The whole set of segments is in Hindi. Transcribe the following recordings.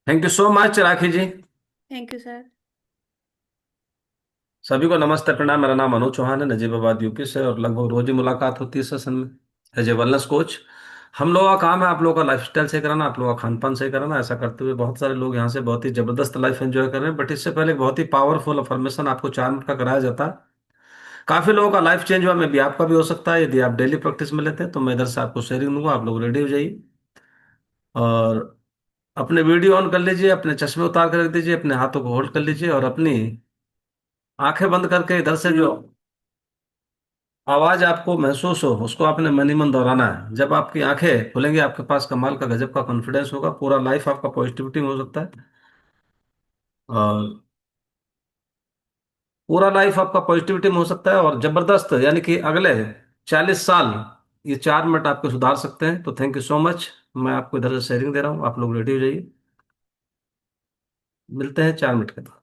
Thank you so much Rakhi ji. Thank you sir. सभी को नमस्ते प्रणाम। मेरा नाम अनु चौहान है, नजीबाबाद यूपी से, और लगभग रोज ही मुलाकात होती है सेशन में एज ए वेलनेस कोच। हम लोगों का काम है आप लोगों का लाइफस्टाइल सही कराना, आप लोगों का खान पान सही कराना। ऐसा करते हुए बहुत सारे लोग यहाँ से बहुत ही जबरदस्त लाइफ एंजॉय कर रहे हैं। बट इससे पहले एक बहुत ही पावरफुल अफर्मेशन आपको 4 मिनट का कराया जाता है। काफी लोगों का लाइफ चेंज हुआ, मे भी आपका भी हो सकता है यदि आप डेली प्रैक्टिस में लेते हैं। तो मैं इधर से आपको शेयरिंग दूंगा, आप लोग रेडी हो जाइए और अपने वीडियो ऑन कर लीजिए, अपने चश्मे उतार कर रख दीजिए, अपने हाथों को होल्ड कर लीजिए और अपनी आंखें बंद करके इधर से जो आवाज आपको महसूस हो उसको आपने मन ही मन दोहराना है। जब आपकी आंखें खुलेंगी आपके पास कमाल का गजब का कॉन्फिडेंस होगा, पूरा लाइफ आपका पॉजिटिविटी में हो सकता है। और पूरा लाइफ आपका पॉजिटिविटी में हो सकता है और जबरदस्त, यानी कि अगले 40 साल ये 4 मिनट आपको सुधार सकते हैं। तो थैंक यू सो मच। मैं आपको इधर से शेयरिंग दे रहा हूँ, आप लोग रेडी हो जाइए। मिलते हैं 4 मिनट के बाद।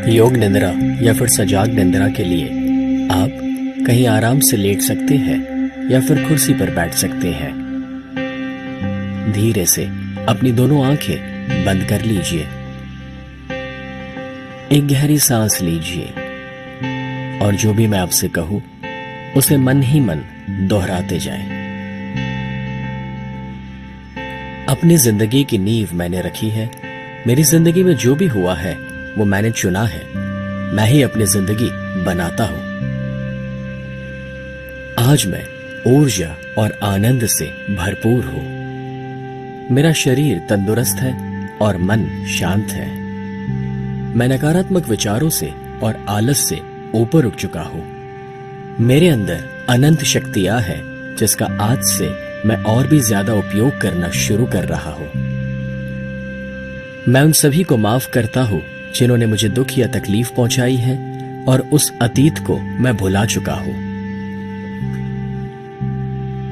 योग निद्रा या फिर सजाग निद्रा के लिए आप कहीं आराम से लेट सकते हैं या फिर कुर्सी पर बैठ सकते हैं। धीरे से अपनी दोनों आंखें बंद कर लीजिए। एक गहरी सांस लीजिए और जो भी मैं आपसे कहूं उसे मन ही मन दोहराते जाएं। अपनी जिंदगी की नींव मैंने रखी है। मेरी जिंदगी में जो भी हुआ है वो मैंने चुना है। मैं ही अपनी जिंदगी बनाता हूं। आज मैं ऊर्जा और आनंद से भरपूर हूं। मेरा शरीर तंदुरुस्त है और मन शांत है। मैं नकारात्मक विचारों से और आलस से ऊपर उठ चुका हूं। मेरे अंदर अनंत शक्तियां हैं जिसका आज से मैं और भी ज्यादा उपयोग करना शुरू कर रहा हूं। मैं उन सभी को माफ करता हूं जिन्होंने मुझे दुख या तकलीफ पहुंचाई है और उस अतीत को मैं भुला चुका हूं।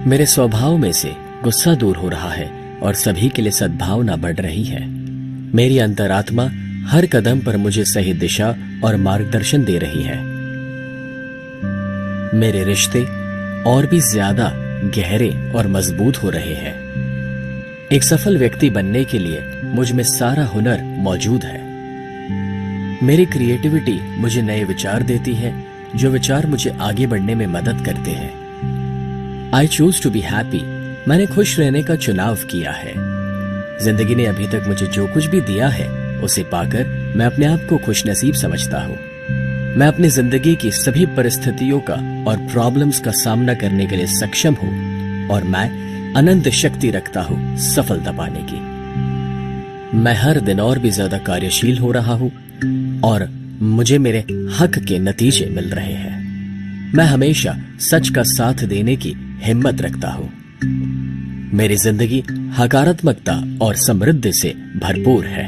मेरे स्वभाव में से गुस्सा दूर हो रहा है और सभी के लिए सद्भावना बढ़ रही है। मेरी अंतरात्मा हर कदम पर मुझे सही दिशा और मार्गदर्शन दे रही है। मेरे रिश्ते और भी ज्यादा गहरे और मजबूत हो रहे हैं। एक सफल व्यक्ति बनने के लिए मुझ में सारा हुनर मौजूद है। मेरी क्रिएटिविटी मुझे नए विचार देती है, जो विचार मुझे आगे बढ़ने में मदद करते हैं। I choose to be happy. मैंने खुश रहने का चुनाव किया है। जिंदगी ने अभी तक मुझे जो कुछ भी दिया है उसे पाकर मैं अपने आप को खुशनसीब समझता हूँ। मैं अपनी जिंदगी की सभी परिस्थितियों का और प्रॉब्लम्स का सामना करने के लिए सक्षम हूँ और मैं अनंत शक्ति रखता हूँ सफलता पाने की। मैं हर दिन और भी ज्यादा कार्यशील हो रहा हूँ और मुझे मेरे हक के नतीजे मिल रहे हैं। मैं हमेशा सच का साथ देने की हिम्मत रखता हूँ। मेरी जिंदगी हकारात्मकता और समृद्धि से भरपूर है।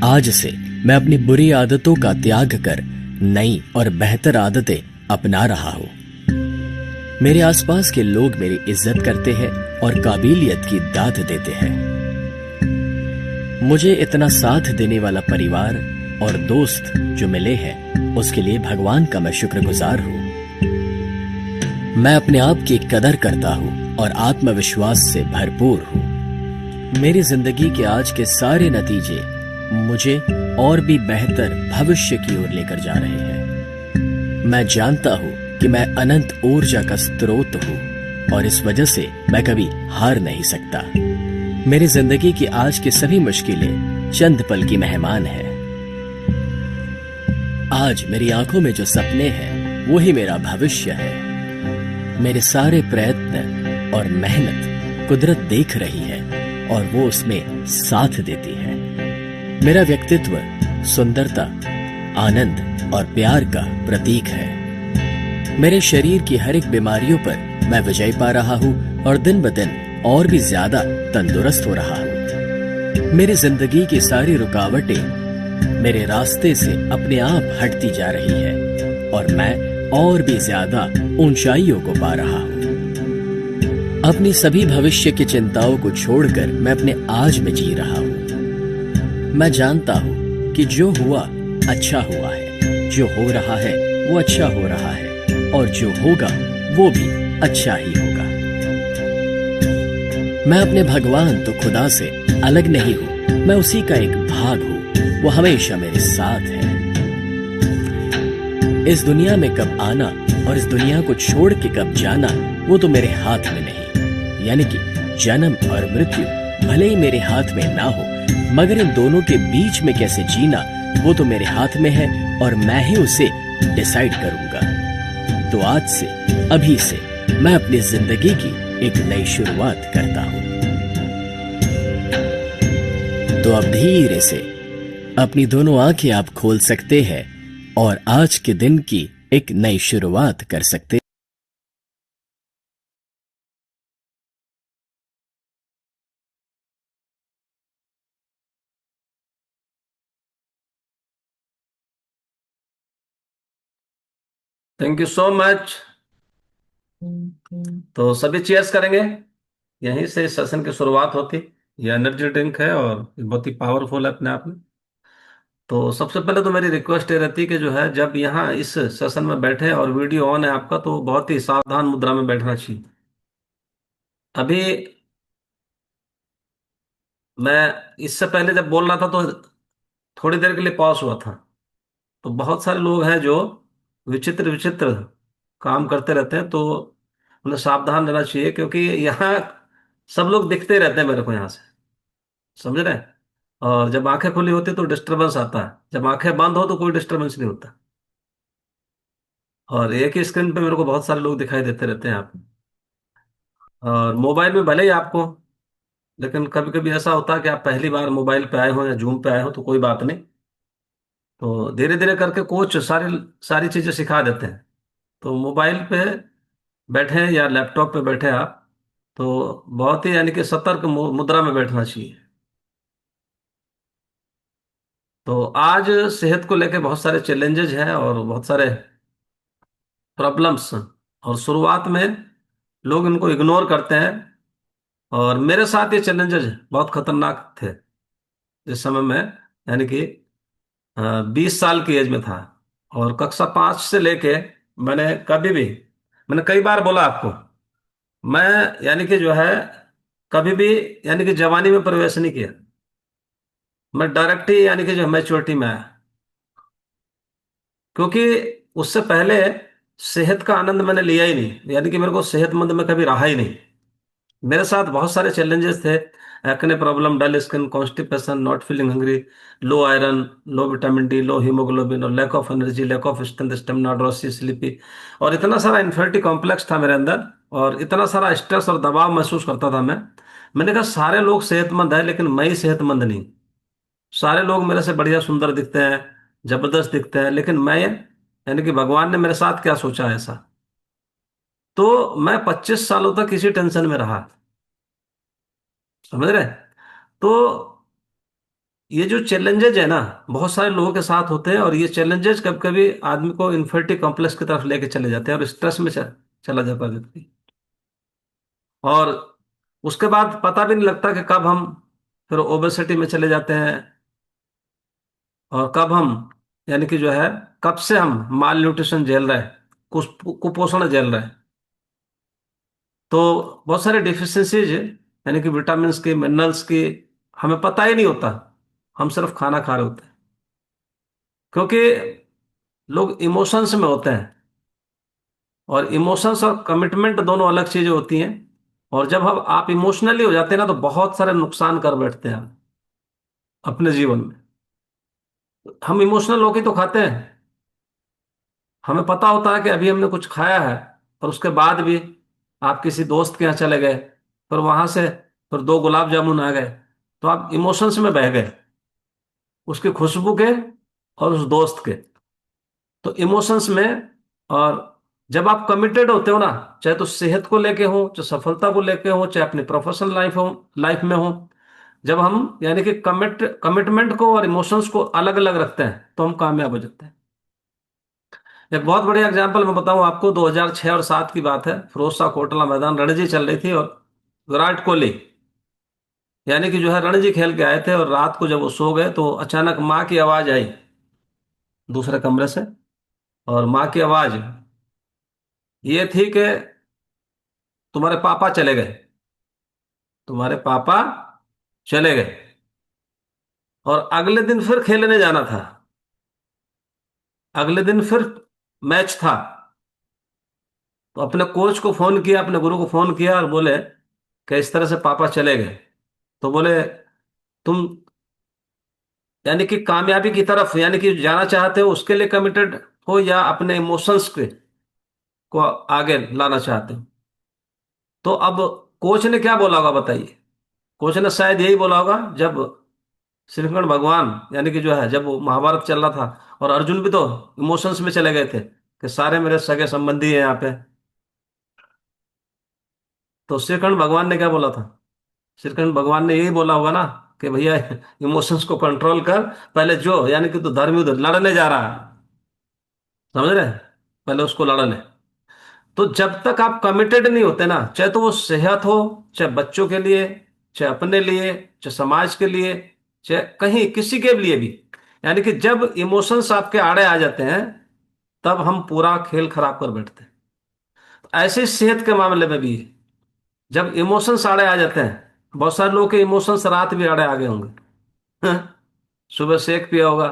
आज से मैं अपनी बुरी आदतों का त्याग कर नई और बेहतर आदतें अपना रहा हूं। मेरे आसपास के लोग मेरी इज्जत करते हैं और काबिलियत की दाद देते हैं। मुझे इतना साथ देने वाला परिवार और दोस्त जो मिले हैं उसके लिए भगवान का मैं शुक्रगुजार हूं। मैं अपने आप की कदर करता हूं और आत्मविश्वास से भरपूर हूं। मेरी जिंदगी के आज के सारे नतीजे मुझे और भी बेहतर भविष्य की ओर लेकर जा रहे हैं। मैं जानता हूं कि मैं अनंत ऊर्जा का स्रोत हूं और इस वजह से मैं कभी हार नहीं सकता। मेरी जिंदगी की आज की सभी मुश्किलें चंद पल की मेहमान है। आज मेरी आंखों में जो सपने हैं वो ही मेरा भविष्य है। मेरे सारे प्रयत्न और मेहनत कुदरत देख रही है और वो उसमें साथ देती है। मेरा व्यक्तित्व सुंदरता, आनंद और प्यार का प्रतीक है। मेरे शरीर की हर एक बीमारियों पर मैं विजय पा रहा हूँ और दिन ब दिन और भी ज्यादा तंदुरुस्त हो रहा हूँ। मेरी जिंदगी की सारी रुकावटें मेरे रास्ते से अपने आप हटती जा रही है और मैं और भी ज्यादा ऊंचाइयों को पा रहा हूं। अपनी सभी भविष्य की चिंताओं को छोड़कर मैं अपने आज में जी रहा हूं। मैं जानता हूं कि जो हुआ अच्छा हुआ है, जो हो रहा है वो अच्छा हो रहा है, और जो होगा वो भी अच्छा ही होगा। मैं अपने भगवान तो खुदा से अलग नहीं हूं, मैं उसी का एक भाग हूं। वो हमेशा मेरे साथ है। इस दुनिया में कब आना और इस दुनिया को छोड़ के कब जाना, वो तो मेरे हाथ में नहीं। यानी कि जन्म और मृत्यु भले ही मेरे हाथ में ना हो, मगर इन दोनों के बीच में कैसे जीना, वो तो मेरे हाथ में है और मैं ही उसे डिसाइड करूंगा। तो आज से, अभी से मैं अपनी जिंदगी की एक नई शुरुआत करता हूं। तो अब धीरे से अपनी दोनों आंखें आप खोल सकते हैं और आज के दिन की एक नई शुरुआत कर सकते हैं। Thank you so much. तो सभी चीयर्स करेंगे। यहीं से इस सेशन की शुरुआत होती। ये एनर्जी ड्रिंक है और ये बहुत ही पावरफुल है अपने आप में। तो सबसे पहले तो मेरी रिक्वेस्ट ये रहती है कि जो है, जब यहाँ इस सेशन में बैठे और वीडियो ऑन है आपका, तो बहुत ही सावधान मुद्रा में बैठना चाहिए। अभी मैं इससे पहले जब बोल रहा था तो थोड़ी देर के लिए पॉज हुआ था। तो बहुत सारे लोग हैं जो विचित्र विचित्र काम करते रहते हैं, तो उन्हें सावधान रहना चाहिए, क्योंकि यहाँ सब लोग दिखते रहते हैं मेरे को यहाँ से। समझ रहे हैं? और जब आंखें खुली होती तो डिस्टरबेंस आता है, जब आंखें बंद हो तो कोई डिस्टरबेंस नहीं होता। और एक ही स्क्रीन पे मेरे को बहुत सारे लोग दिखाई देते रहते हैं आप। और मोबाइल में भले ही आपको, लेकिन कभी कभी ऐसा होता है कि आप पहली बार मोबाइल पे आए हो या जूम पे आए हो, तो कोई बात नहीं। तो धीरे धीरे करके कोच सारी सारी चीजें सिखा देते हैं। तो मोबाइल पे बैठे हैं या लैपटॉप पे बैठे हैं आप, तो बहुत ही यानी कि सतर्क मुद्रा में बैठना चाहिए। तो आज सेहत को लेके बहुत सारे चैलेंजेस हैं और बहुत सारे प्रॉब्लम्स। और शुरुआत में लोग इनको इग्नोर करते हैं। और मेरे साथ ये चैलेंजेस बहुत खतरनाक थे जिस समय में, यानी कि 20 साल की एज में था। और कक्षा 5 से लेके मैंने कभी भी, मैंने कई बार बोला आपको, मैं यानी कि जो है कभी भी यानी कि जवानी में प्रवेश नहीं किया। मैं डायरेक्ट ही यानी कि जो मैच्योरिटी में आया, क्योंकि उससे पहले सेहत का आनंद मैंने लिया ही नहीं, यानी कि मेरे को सेहतमंद में कभी रहा ही नहीं। मेरे साथ बहुत सारे चैलेंजेस थे। Acne problem, dull skin, constipation, not feeling hungry, low iron, low vitamin D, low haemoglobin, और lack of energy, lack of strength, stamina, drowsy, sleepy. और इतना सारा इन्फिनिटी कॉम्प्लेक्स था मेरे अंदर, और इतना सारा स्ट्रेस और दबाव महसूस करता था मैं। मैंने कहा सारे लोग सेहतमंद हैं, लेकिन मैं ही सेहतमंद नहीं। सारे लोग मेरे से बढ़िया सुंदर दिखते हैं, जबरदस्त दिखते हैं, लेकिन मैं, यानी कि भगवान ने मेरे साथ क्या सोचा है ऐसा। तो मैं 25 सालों तक इसी टेंशन में रहा। समझ रहे? तो ये जो चैलेंजेज है ना, बहुत सारे लोगों के साथ होते हैं, और ये चैलेंजेज कभी कभी आदमी को इन्फर्टी कॉम्प्लेक्स की तरफ लेके चले जाते हैं और स्ट्रेस में चला जाता है व्यक्ति। और उसके बाद पता भी नहीं लगता कि कब हम फिर ओबेसिटी में चले जाते हैं, और कब हम, यानी कि जो है, कब से हम माल न्यूट्रिशन झेल रहे हैं, कुपोषण झेल रहे हैं। तो बहुत सारे डिफिशियंसीज, यानी कि विटामिन की, मिनरल्स की, हमें पता ही नहीं होता। हम सिर्फ खाना खा रहे होते हैं, क्योंकि लोग इमोशंस में होते हैं। और इमोशंस और कमिटमेंट दोनों अलग चीजें होती हैं। और जब हम आप इमोशनली हो जाते हैं ना, तो बहुत सारे नुकसान कर बैठते हैं आप अपने जीवन में। हम इमोशनल होके तो खाते हैं, हमें पता होता है कि अभी हमने कुछ खाया है, और उसके बाद भी आप किसी दोस्त के यहाँ चले गए, फिर वहां से फिर 2 गुलाब जामुन आ गए, तो आप इमोशंस में बह गए, उसकी खुशबू के और उस दोस्त के। तो इमोशंस में। और जब आप कमिटेड होते हो ना, चाहे तो सेहत को लेके हो, चाहे सफलता को लेके हो, चाहे अपनी प्रोफेशनल लाइफ में हो, जब हम यानी कि कमिटमेंट को और इमोशंस को अलग अलग रखते हैं तो हम कामयाब हो जाते हैं। एक बहुत बढ़िया एग्जांपल मैं बताऊं आपको, 2006 और 7 की बात है। फिरोज शाह कोटला मैदान, रणजी चल रही थी, और विराट कोहली यानी कि जो है रणजी खेल के आए थे, और रात को जब वो सो गए तो अचानक माँ की आवाज आई दूसरे कमरे से। और माँ की आवाज ये थी कि तुम्हारे पापा चले गए, तुम्हारे पापा चले गए। और अगले दिन फिर खेलने जाना था, अगले दिन फिर मैच था। तो अपने कोच को फोन किया, अपने गुरु को फोन किया और बोले कि इस तरह से पापा चले गए। तो बोले तुम यानी कि कामयाबी की तरफ यानी कि जाना चाहते हो, उसके लिए कमिटेड हो, या अपने इमोशंस के को आगे लाना चाहते हो? तो अब कोच ने क्या बोला होगा बताइए? कोच ने शायद यही बोला होगा, जब श्री कृष्ण भगवान यानी कि जो है जब वो महाभारत चल रहा था और अर्जुन भी तो इमोशंस में चले गए थे कि सारे मेरे सगे संबंधी हैं यहाँ पे, तो श्री कृष्ण भगवान ने क्या बोला था? श्री कृष्ण भगवान ने यही बोला होगा ना कि भैया इमोशंस को कंट्रोल कर, पहले जो यानी कि तू धर्म युद्ध लड़ने जा रहा है, समझ रहे हैं? पहले उसको लड़ने। तो जब तक आप कमिटेड नहीं होते ना, चाहे तो वो सेहत हो, चाहे बच्चों के लिए, चाहे अपने लिए, चाहे समाज के लिए, चाहे कहीं किसी के लिए भी, यानी कि जब इमोशंस आपके आड़े आ जाते हैं तब हम पूरा खेल खराब कर बैठते हैं। तो ऐसे ही सेहत के मामले में भी है। जब इमोशंस आड़े आ जाते हैं, बहुत सारे लोग के इमोशंस रात भी आड़े आ गए होंगे। सुबह शेक पिया होगा,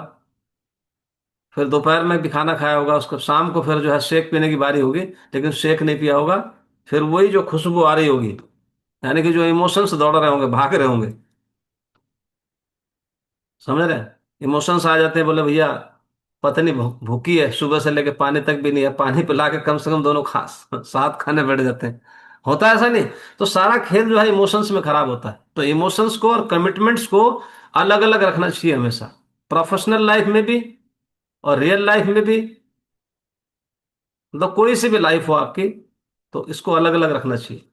फिर दोपहर में भी खाना खाया होगा, उसको शाम को फिर जो है शेक पीने की बारी होगी, लेकिन शेक नहीं पिया होगा। फिर वही जो खुशबू आ रही होगी, यानी कि जो इमोशंस दौड़ रहे होंगे, भाग रहे होंगे, समझ रहे हैं? इमोशंस आ जाते हैं, बोले भैया पत्नी भूखी है, सुबह से लेके पानी तक भी नहीं है, पानी पिला के कम से कम दोनों खा साथ खाने बैठ जाते हैं। होता है ऐसा नहीं? तो सारा खेल जो है इमोशंस में खराब होता है। तो इमोशंस को और कमिटमेंट्स को अलग अलग रखना चाहिए हमेशा, प्रोफेशनल लाइफ में भी और रियल लाइफ में भी। मतलब कोई सी भी लाइफ हो आपकी, तो इसको अलग अलग रखना चाहिए।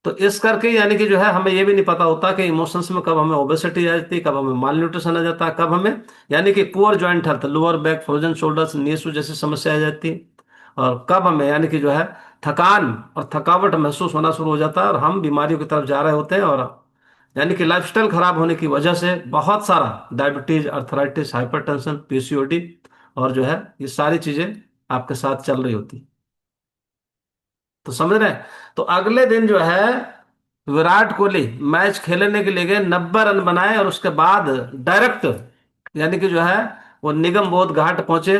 तो इस करके यानी कि जो है हमें ये भी नहीं पता होता कि इमोशंस में कब हमें ओबेसिटी आ जाती है, कब हमें माल न्यूट्रिशन आ जाता है, कब हमें यानी कि poor joint health, lower back, frozen shoulders, knee issue जैसी समस्या आ जाती है। और कब हमें यानी कि जो है थकान और थकावट महसूस होना शुरू हो जाता है, और हम बीमारियों की तरफ जा रहे होते हैं। और यानी कि लाइफस्टाइल खराब होने की वजह से बहुत सारा डायबिटीज, अर्थराइटिस, हाइपरटेंशन, पीसीओडी और जो है ये सारी चीजें आपके साथ चल रही होती। तो समझ रहे हैं? तो अगले दिन जो है विराट कोहली मैच खेलने के लिए गए, 90 रन बनाए, और उसके बाद डायरेक्ट यानी कि जो है वो निगम बोध घाट पहुंचे,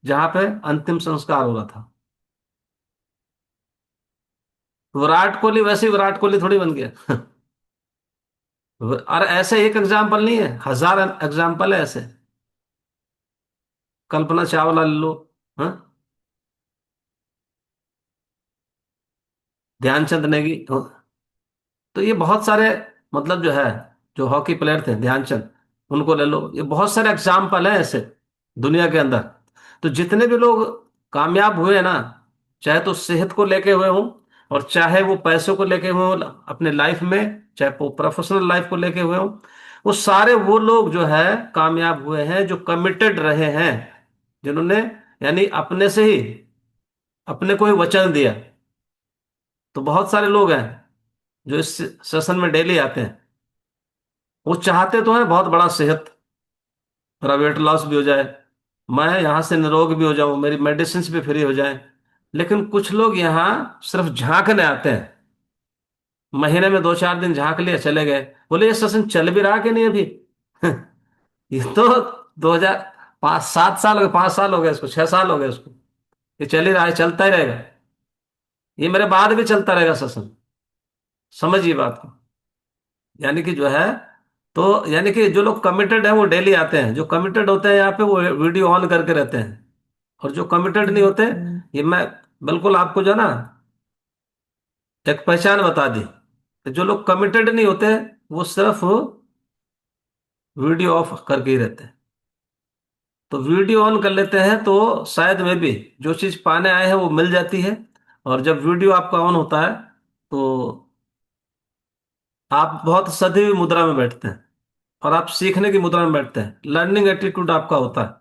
जहां पे अंतिम संस्कार हो रहा था। विराट कोहली वैसे ही विराट कोहली थोड़ी बन गया। और ऐसे एक एग्जाम्पल नहीं है, हजार एग्जाम्पल है ऐसे। कल्पना चावला ले लो, हाँ, ध्यानचंद नेगी। तो ये बहुत सारे, मतलब जो है जो हॉकी प्लेयर थे, ध्यानचंद, उनको ले लो, ये बहुत सारे एग्जाम्पल हैं ऐसे दुनिया के अंदर। तो जितने भी लोग कामयाब हुए हैं ना, चाहे तो सेहत को लेके हुए हों, और चाहे वो पैसों को लेके हुए हों अपने लाइफ में, चाहे वो प्रोफेशनल लाइफ को लेके हुए हों, वो सारे वो लोग जो है कामयाब हुए हैं जो कमिटेड रहे हैं, जिन्होंने यानी अपने से ही अपने को ही वचन दिया। तो बहुत सारे लोग हैं जो इस सेशन में डेली आते हैं, वो चाहते तो हैं बहुत बड़ा सेहत, मेरा वेट लॉस भी हो जाए, मैं यहाँ से निरोग भी हो जाऊं, मेरी मेडिसिन भी फ्री हो जाए। लेकिन कुछ लोग यहाँ सिर्फ झांकने आते हैं, महीने में 2-4 दिन झांक लिया चले गए, बोले ये सेशन चल भी रहा कि नहीं अभी? ये तो 2005-7 साल हो गए, 5 साल हो गए इसको, 6 साल हो गए इसको, ये चल ही रहा है, चलता ही रहेगा, ये मेरे बाद भी चलता रहेगा सेशन। समझिए बात को। यानी कि जो है, तो यानी कि जो लोग कमिटेड हैं वो डेली आते हैं, जो कमिटेड होते हैं यहाँ पे वो वीडियो ऑन करके रहते हैं। और जो कमिटेड नहीं होते, ये मैं बिल्कुल आपको जो है ना एक पहचान बता दी, कि जो लोग कमिटेड नहीं होते वो सिर्फ वीडियो ऑफ करके ही रहते हैं। तो वीडियो ऑन कर लेते हैं तो शायद में भी जो चीज पाने आए हैं वो मिल जाती है। और जब वीडियो आपका ऑन होता है तो आप बहुत सधी हुई मुद्रा में बैठते हैं और आप सीखने की मुद्रा में बैठते हैं, लर्निंग एटीट्यूड आपका होता है।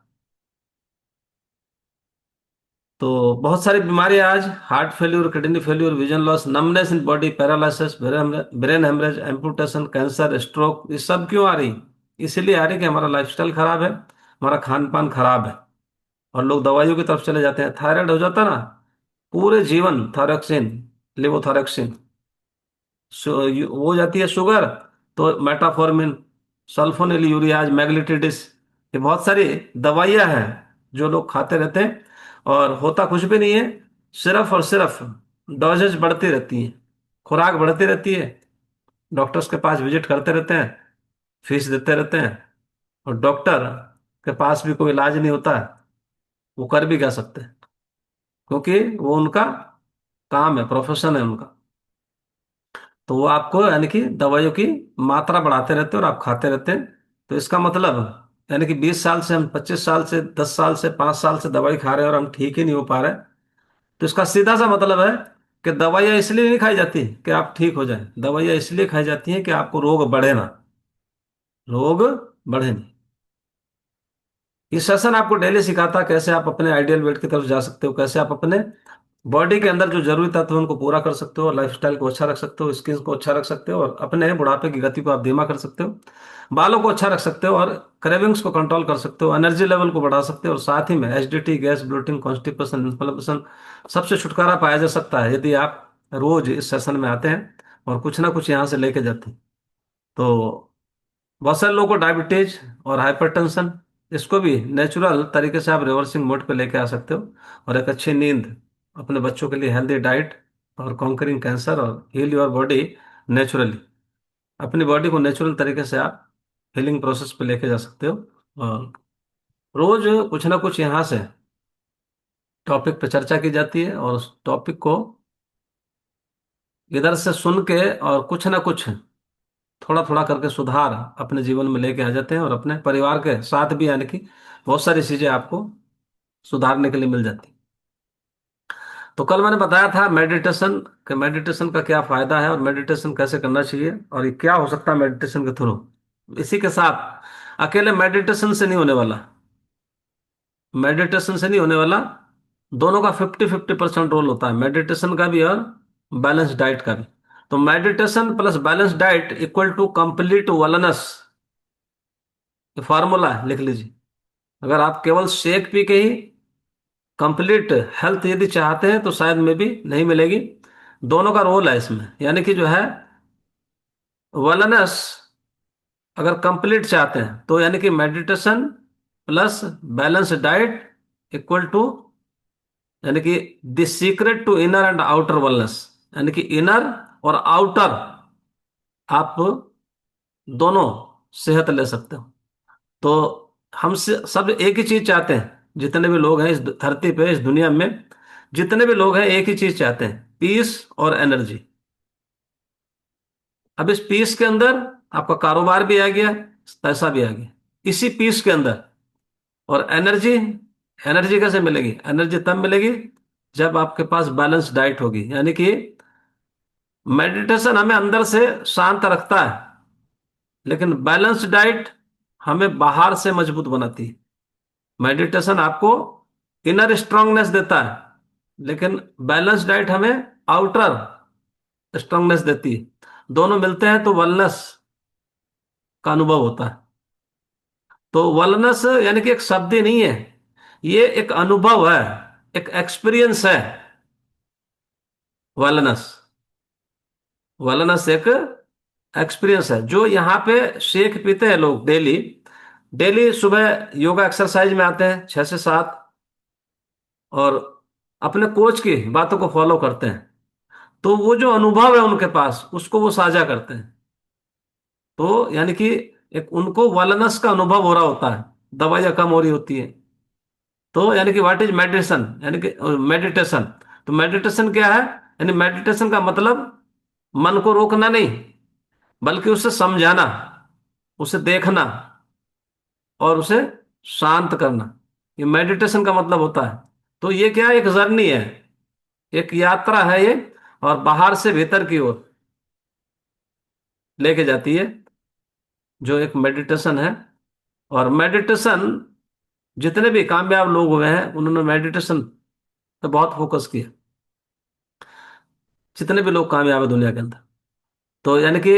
तो बहुत सारी बीमारियां आज, heart failure, kidney failure, vision loss, numbness in body, paralysis, brain haemorrhage, amputation, cancer, stroke, ये सब क्यों आ रही? इसीलिए आ रही कि हमारा लाइफस्टाइल खराब है, हमारा खान पान खराब है, और लोग दवाइयों की तरफ चले जाते हैं। थायराइड हो जाता है ना, पूरे जीवन थायरॉक्सिन, लिवोथायरॉक्सिन, वो हो जाती है शुगर, तो मेटाफॉर्मिन, सल्फोनिल यूरियाज, मैग्नेटिडिस, ये बहुत सारी दवाइयां हैं जो लोग खाते रहते हैं, और होता कुछ भी नहीं है। सिर्फ और सिर्फ डोजेज बढ़ती रहती है, खुराक बढ़ती रहती है, डॉक्टर्स के पास विजिट करते रहते हैं, फीस देते रहते हैं, और डॉक्टर के पास भी कोई इलाज नहीं होता है। वो कर भी क्या सकते हैं, क्योंकि वो उनका काम है, प्रोफेशन है उनका। तो वो आपको यानी कि दवाइयों की मात्रा बढ़ाते रहते हैं और आप खाते रहते हैं। तो इसका मतलब यानी कि 20 साल से, हम 25 साल से, 10 साल से, 5 साल से दवाई खा रहे हैं और हम ठीक ही नहीं हो पा रहे। तो इसका सीधा सा मतलब है कि दवाइयाँ इसलिए नहीं खाई जाती कि आप ठीक हो जाएं, दवाइयाँ इसलिए खाई जाती हैं कि आपको रोग बढ़े ना, रोग बढ़े नहीं। ये सेशन आपको डेली सिखाता है कैसे आप अपने आइडियल वेट की तरफ जा सकते हो, कैसे आप अपने बॉडी के अंदर जो जरूरी तत्व है उनको पूरा कर सकते हो, लाइफस्टाइल को अच्छा रख सकते हो, स्किन को अच्छा रख सकते हो, और अपने बुढ़ापे की गति को आप धीमा कर सकते हो, बालों को अच्छा रख सकते हो, और क्रेविंग्स को कंट्रोल कर सकते हो, एनर्जी लेवल को बढ़ा सकते हो, और साथ ही में acidity, gas, bloating, constipation, inflammation, सबसे छुटकारा पाया जा सकता है यदि आप रोज इस सेशन में आते हैं और कुछ ना कुछ यहाँ से लेके जाते हैं। तो बहुत सारे लोगों को डायबिटीज और हाइपरटेंशन, इसको भी नेचुरल तरीके से आप रिवर्सिंग मोड पे लेके आ सकते हो, और एक अच्छी नींद, अपने बच्चों के लिए हेल्दी डाइट, और कॉन्करिंग कैंसर, और हील योर बॉडी नेचुरली, अपनी बॉडी को नेचुरल तरीके से आप हीलिंग प्रोसेस पे लेके जा सकते हो। और रोज कुछ ना कुछ यहाँ से टॉपिक पे चर्चा की जाती है, और उस टॉपिक को इधर से सुन के और कुछ ना कुछ थोड़ा थोड़ा करके सुधार अपने जीवन में लेके आ जाते हैं, और अपने परिवार के साथ भी, यानी कि बहुत सारी चीजें आपको सुधारने के लिए मिल जाती। तो कल मैंने बताया था मेडिटेशन, कि मेडिटेशन का क्या फायदा है और मेडिटेशन कैसे करना चाहिए, और ये क्या हो सकता है मेडिटेशन के थ्रू। इसी के साथ अकेले मेडिटेशन से नहीं होने वाला, मेडिटेशन से नहीं होने वाला, दोनों का 50-50% रोल होता है, मेडिटेशन का भी और बैलेंस डाइट का भी। तो meditation plus balance diet equal to complete wellness, ये फार्मूला है, लिख लीजिए। अगर आप केवल शेक पी के ही कंप्लीट हेल्थ यदि चाहते हैं तो शायद में भी नहीं मिलेगी। दोनों का रोल है इसमें, यानी कि जो है वेलनेस, अगर कंप्लीट चाहते हैं तो यानी कि meditation plus balance diet equal to, यानी कि the secret to inner and outer wellness, यानी कि इनर और आउटर आप दोनों सेहत ले सकते हो। तो हम सब एक ही चीज चाहते हैं, जितने भी लोग हैं इस धरती पे, इस दुनिया में जितने भी लोग हैं एक ही चीज चाहते हैं, पीस और एनर्जी। अब इस पीस के अंदर आपका कारोबार भी आ गया, पैसा भी आ गया, इसी पीस के अंदर। और एनर्जी, एनर्जी कैसे मिलेगी? एनर्जी तब मिलेगी जब आपके पास बैलेंस डाइट होगी, यानी कि मेडिटेशन हमें अंदर से शांत रखता है, लेकिन बैलेंस डाइट हमें बाहर से मजबूत बनाती है। मेडिटेशन आपको इनर स्ट्रांगनेस देता है, लेकिन बैलेंस डाइट हमें आउटर स्ट्रांगनेस देती है। दोनों मिलते हैं तो वेलनेस का अनुभव होता है। तो वेलनेस यानी कि एक शब्द ही नहीं है, ये एक अनुभव है, एक एक्सपीरियंस है। वेलनेस, वेलनेस एक एक्सपीरियंस है। जो यहाँ पे शेक पीते हैं लोग डेली, डेली सुबह योगा एक्सरसाइज में आते हैं 6 से 7, और अपने कोच की बातों को फॉलो करते हैं, तो वो जो अनुभव है उनके पास उसको वो साझा करते हैं। तो यानी कि एक उनको वेलनेस का अनुभव हो रहा होता है, दवाइयाँ कम हो रही होती है। तो यानी कि व्हाट इज मेडिटेशन, यानी कि मेडिटेशन, तो मेडिटेशन क्या है? यानी मेडिटेशन का मतलब मन को रोकना नहीं, बल्कि उसे समझाना, उसे देखना, और उसे शांत करना, ये मेडिटेशन का मतलब होता है। तो ये क्या है? एक जर्नी है, एक यात्रा है ये, और बाहर से भीतर की ओर। लेके जाती है, जो एक मेडिटेशन है। और मेडिटेशन, जितने भी कामयाब लोग हुए हैं उन्होंने मेडिटेशन पे बहुत फोकस किया, जितने भी लोग कामयाब है दुनिया के अंदर। तो यानी कि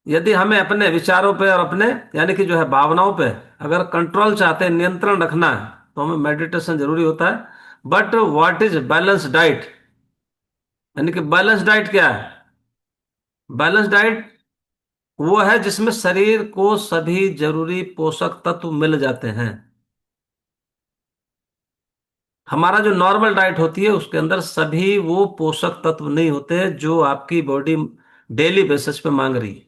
यदि हमें अपने विचारों पे और अपने यानी कि जो है भावनाओं पे अगर कंट्रोल चाहते हैं, नियंत्रण रखना है, तो हमें मेडिटेशन जरूरी होता है। But what is balance diet? यानी कि बैलेंस डाइट क्या है? बैलेंस डाइट वो है जिसमें शरीर को सभी जरूरी पोषक तत्व मिल जाते हैं। हमारा जो नॉर्मल डाइट होती है उसके अंदर सभी वो पोषक तत्व नहीं होते जो आपकी बॉडी डेली बेसिस पे मांग रही है।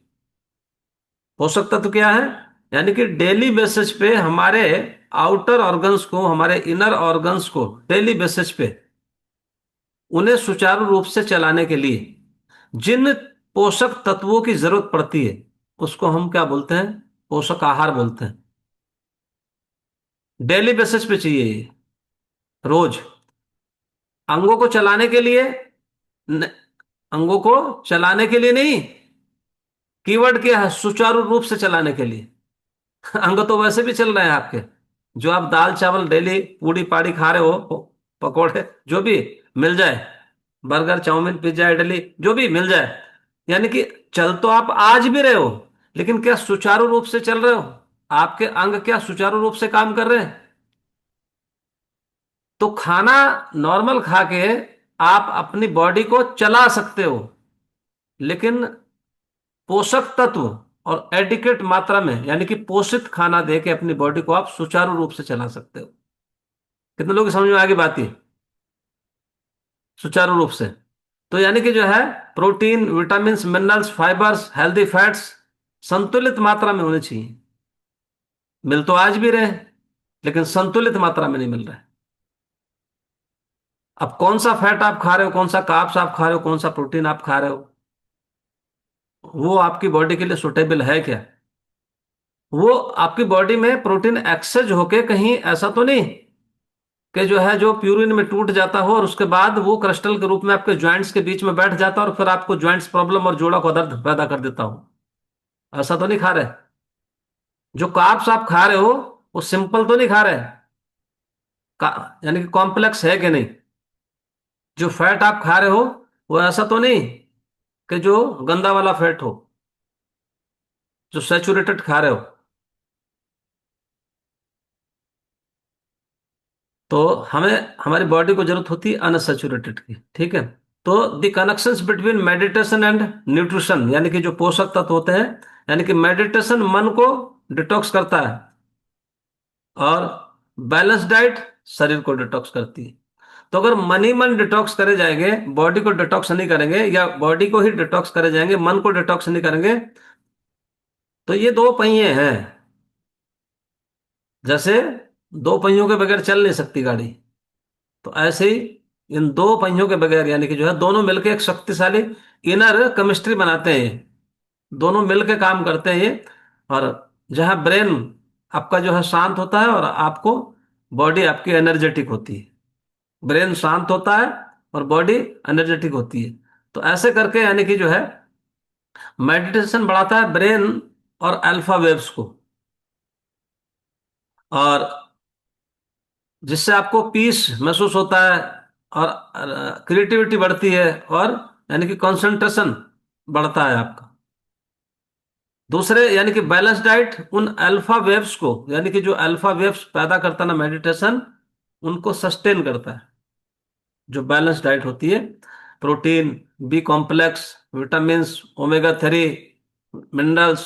पोषक तत्व क्या है? यानी कि डेली बेसिस पे हमारे आउटर ऑर्गन्स को, हमारे इनर ऑर्गन्स को डेली बेसिस पे उन्हें सुचारू रूप से चलाने के लिए जिन पोषक तत्वों की जरूरत पड़ती है उसको हम क्या बोलते हैं? पोषक आहार बोलते हैं। डेली बेसिस पे चाहिए ये, रोज। अंगों को चलाने के लिए न, अंगों को चलाने के लिए नहीं, कीवर्ड क्या है? सुचारू रूप से चलाने के लिए। अंग तो वैसे भी चल रहे हैं आपके, जो आप दाल चावल डेली पूड़ी पाड़ी खा रहे हो, पकोड़े जो भी मिल जाए, बर्गर चाउमीन पिज्जा इडली जो भी मिल जाए, यानी कि चल तो आप आज भी रहे हो, लेकिन क्या सुचारू रूप से चल रहे हो? आपके अंग क्या सुचारू रूप से काम कर रहे हैं? तो खाना नॉर्मल खा के आप अपनी बॉडी को चला सकते हो, लेकिन पोषक तत्व और एडिक्वेट मात्रा में यानी कि पोषित खाना दे के अपनी बॉडी को आप सुचारू रूप से चला सकते हो। कितने लोग समझ में आगे बात है? सुचारू रूप से। तो यानी कि जो है protein, vitamin, minerals, fibres, healthy fats संतुलित मात्रा में होने चाहिए। मिल तो आज भी रहे हैं, लेकिन संतुलित मात्रा में नहीं मिल रहा है। अब कौन सा फैट आप खा रहे हो, कौन सा कार्ब्स आप खा रहे हो, कौन सा प्रोटीन आप खा रहे हो, वो आपकी बॉडी के लिए सुटेबल है क्या? वो आपकी बॉडी में प्रोटीन एक्सेस होके कहीं ऐसा तो नहीं कि जो है जो प्यूरिन में टूट जाता हो और उसके बाद वो क्रिस्टल के रूप में आपके जॉइंट्स के बीच में बैठ जाता है और फिर आपको जॉइंट्स प्रॉब्लम और जोड़ों का दर्द पैदा कर देता हो। ऐसा तो नहीं खा रहे। जो कार्ब्स आप खा रहे हो वो सिंपल तो नहीं खा रहे, यानी कि कॉम्प्लेक्स है कि नहीं? जो फैट आप खा रहे हो वो ऐसा तो नहीं कि जो गंदा वाला फैट हो, जो सैचुरेटेड खा रहे हो। तो हमें, हमारी बॉडी को जरूरत होती है अनसैचुरेटेड की, ठीक है। तो the connections between meditation and nutrition, यानी कि जो पोषक तत्व होते हैं, यानी कि मेडिटेशन मन को डिटॉक्स करता है और बैलेंस डाइट शरीर को डिटॉक्स करती है। तो अगर मन ही मन डिटॉक्स करे जाएंगे, बॉडी को डिटॉक्स नहीं करेंगे, या बॉडी को ही डिटॉक्स करे जाएंगे, मन को डिटॉक्स नहीं करेंगे, तो ये दो पहिए हैं। जैसे दो पहियों के बगैर चल नहीं सकती गाड़ी, तो ऐसे ही इन दो पहियों के बगैर यानी कि जो है दोनों मिलकर एक शक्तिशाली इनर केमिस्ट्री बनाते हैं। दोनों मिलकर काम करते हैं ये। और जहां ब्रेन आपका जो है शांत होता है और आपको बॉडी आपकी एनर्जेटिक होती है। ब्रेन शांत होता है और बॉडी एनर्जेटिक होती है। तो ऐसे करके यानी कि जो है मेडिटेशन बढ़ाता है ब्रेन और अल्फा वेव्स को, और जिससे आपको पीस महसूस होता है और क्रिएटिविटी बढ़ती है, और यानी कि कंसंट्रेशन बढ़ता है आपका। दूसरे यानी कि बैलेंस डाइट उन अल्फा वेव्स को, यानी कि जो अल्फा वेव्स पैदा करता है ना मेडिटेशन, उनको सस्टेन करता है। जो बैलेंस डाइट होती है, protein, B complex, vitamins, omega 3, minerals,